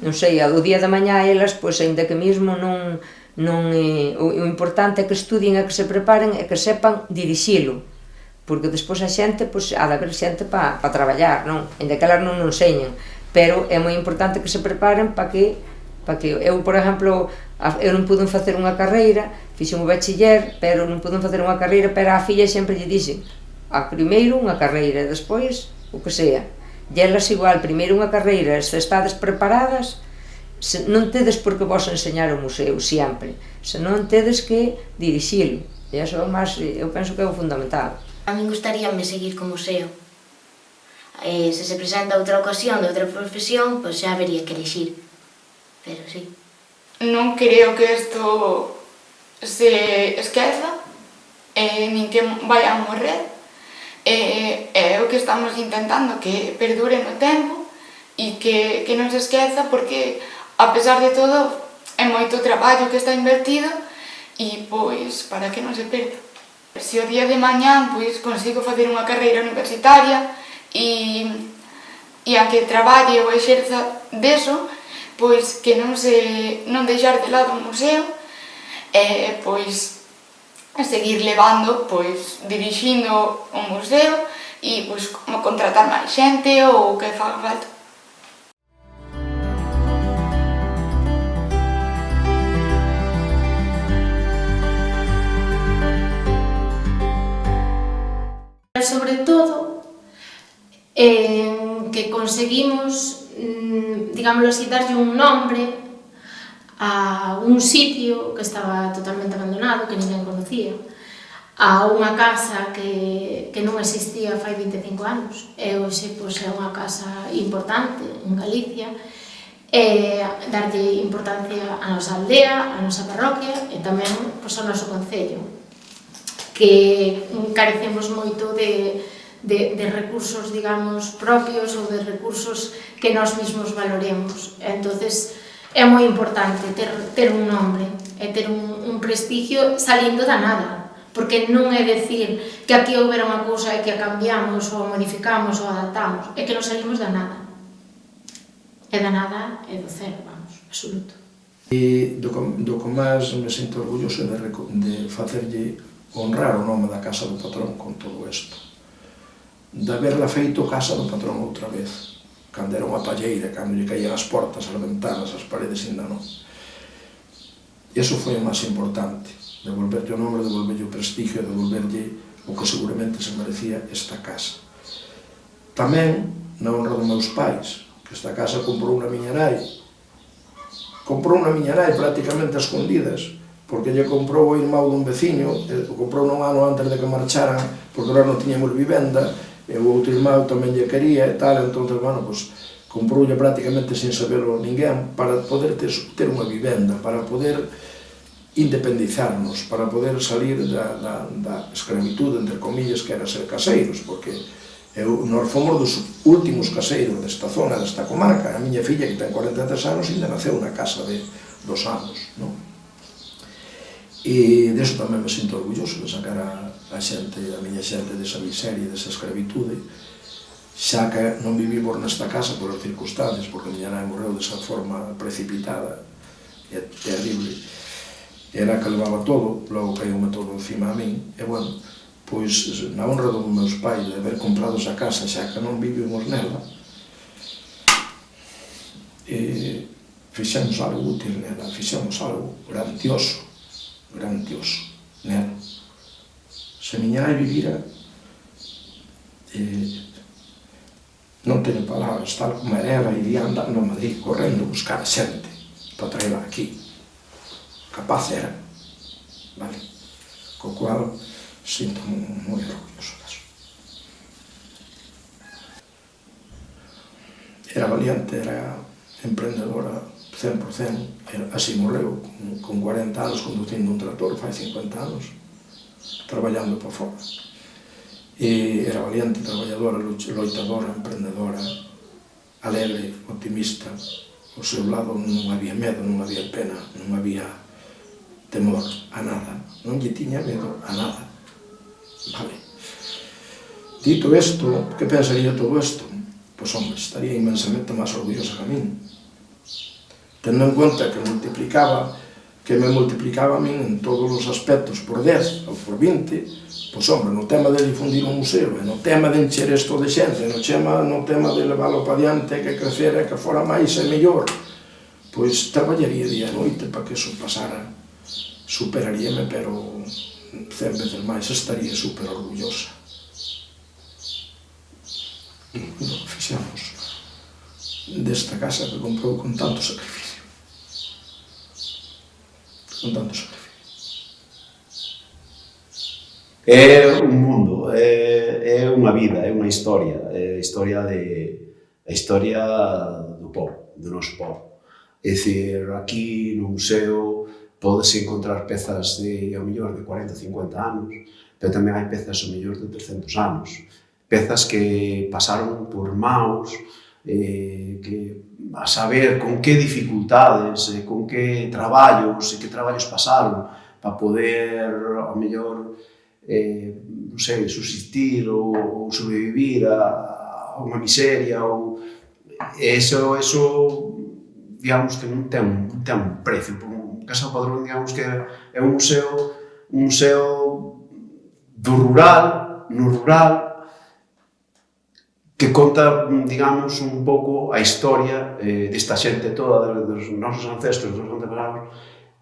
non sei, o día da mañá elas, pois ainda que mesmo o importante é que estudien e que se preparen e que sepan dirixilo, porque despois a xente, pois ha de haber xente para traballar, non? Ainda que elas non nos enseñen, pero é moi importante que se preparen para que eu, por exemplo, eu non pude facer unha carreira, fixen o bachiller, pero non pude facer unha carreira, pero a filla sempre lle dixen, a primeiro unha carreira, e despois o que sea. E elas igual, primeiro unha carreira, se estades preparadas, non tedes por que vos enseñar o museo, sempre, senón tedes que dirixilo, e iso eu penso que é o fundamental. A min gustaríame seguir co museo. Se se presenta outra ocasión de outra profesión, pois xa habería que elixir. Pero sí. Non creo que isto se esqueza, nin que vai a morrer. É o que estamos intentando, que perdure no tempo e que non se esqueza, porque, a pesar de todo, é moito traballo que está invertido e, pois, para que non se perda. Se o día de mañán pois consigo facer unha carreira universitaria e aunque traballe ou exerza deso, pois que non deixar de lado o museo e pois seguir levando, pois dirixindo o museo e pois contratar máis xente ou o que faga falta. Sobre todo, que conseguimos, digámoslo así, darlle un nombre a un sitio que estaba totalmente abandonado, que ninguén conocía, a unha casa que non existía fai 25 anos, e hoxe pois, é unha casa importante en Galicia, e darlle importancia á nosa aldea, á nosa parroquia e tamén pois, ao noso concello, que carecemos moito de recursos, digamos, propios ou de recursos que nós mesmos valoremos. Entonces, é moi importante ter un nombre e ter un prestigio salindo da nada, porque non é decir que aquí houbera unha cousa e que a cambiamos ou modificamos ou adaptamos, é que non salimos da nada. E da nada é do cero, vamos, absoluto. E do que máis me sinto orgulloso de facerlle honrar o nome da Casa do Patrón con todo isto. De haberla feito Casa do Patrón outra vez, cando era unha palleira, cando lle caían as portas, as ventanas, as paredes ainda non. Iso foi o máis importante, devolverlle o nome, devolverlle o prestigio, devolverlle o que seguramente se merecía esta casa. Tamén, na honra dos meus pais, que esta casa comprou na miña nai prácticamente a escondidas, porque lle comprou o irmão dun veciño, comprou un ano antes de que marcharan, porque nós non tiñamos vivenda, e o outro irmão tamén lle quería e tal, entón, bueno, pues, comproulle prácticamente sin saberlo ninguén, para poder ter unha vivenda, para poder independizarnos, para poder salir da escravitude, entre comillas, que era ser caseiros, porque nós fomos dos últimos caseiros desta zona, desta comarca. A miña filla, que ten 43 anos, ainda naceu na casa de 2 anos, non? E deso tamén me sinto orgulloso de sacar a xente, a miña xente desa miseria, desa escravitude, xa que non vivimos nesta casa por as circunstancias, porque a miña nai morreu desa forma precipitada e terrible. Era que levaba todo, logo caíume todo encima a min, e bueno, pois na honra dos meus pais de haber comprado esa casa, xa que non vivimos nela, fixemos algo útil nela, fixemos algo grandioso nela. Se miña nai vivira, non teño palabras, tal como era ela, iría andando a Madrid, correndo a buscar a xente para traerla aquí. Capaz era, vale? Co cual, sinto moi orgulloso disso. Era valiente, era emprendedora 100%, así morreu, con 40 anos, conducindo un tractor, fai 50 anos, traballando para fora. E era valiente, traballadora, loitadora, emprendedora, alegre, optimista. Ao seu lado non había medo, non había pena, non había temor a nada. Non lle tiña medo a nada. Vale. Dito isto, que pensaría todo isto? Pois, hombre, estaría inmensamente máis orgullosa que a min. Tendo en conta que me multiplicaba a min en todos os aspectos por 10 ou por 20, pois, hombre, no tema de difundir o museo, no tema de encher isto de xente, no tema de leválo para diante, que crecera, que fora máis e mellor, pois traballaría día e noite para que iso pasara, superaríame, pero 100 veces máis, estaría super orgullosa. Lo fixemos desta casa que comprou con tanto sacrificio. Con tanto sacrificio. É un mundo, é unha vida, é unha historia, é a historia do povo, do noso povo. É dicir, aquí no museo podes encontrar pezas de, ao mellor, de 40, 50 anos, pero tamén hai pezas, ao mellor, de 300 anos. Pezas que pasaron por maus, que a saber con que dificultades, con que traballos pasaron para poder, ao mellor, non sei, subsistir ou sobrevivir a unha miseria, ou eso, digamos que non ten un precio. Casa do Padrón, digamos que é un museo do rural, no rural, que conta, digamos, un pouco a historia desta xente toda, dos nosos ancestros, dos antepasados,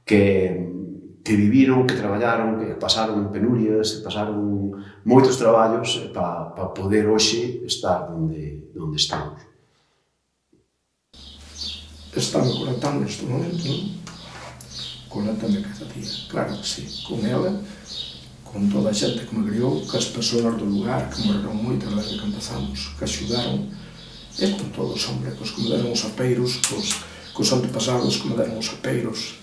que viviron, que traballaron, que pasaron penurias, que pasaron moitos traballos para poder hoxe estar onde estamos. Estame conectando neste momento, non? Conéctame cada día, claro que sí, con ela, con toda a xente que me criou, as persoas do lugar, que morreron moitas desde que empezamos, que axudaron, e con todos, hombre, pois que me deron os apeiros, cos antepasados que me deron os apeiros,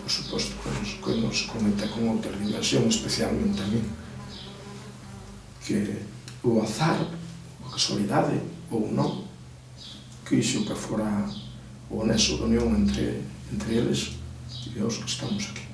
por suposto, que nos conecta con outra dimensión, especialmente a mí, que o azar, a casualidade, ou non, que iso que fora o nexo de unión entre eles e os que estamos aquí.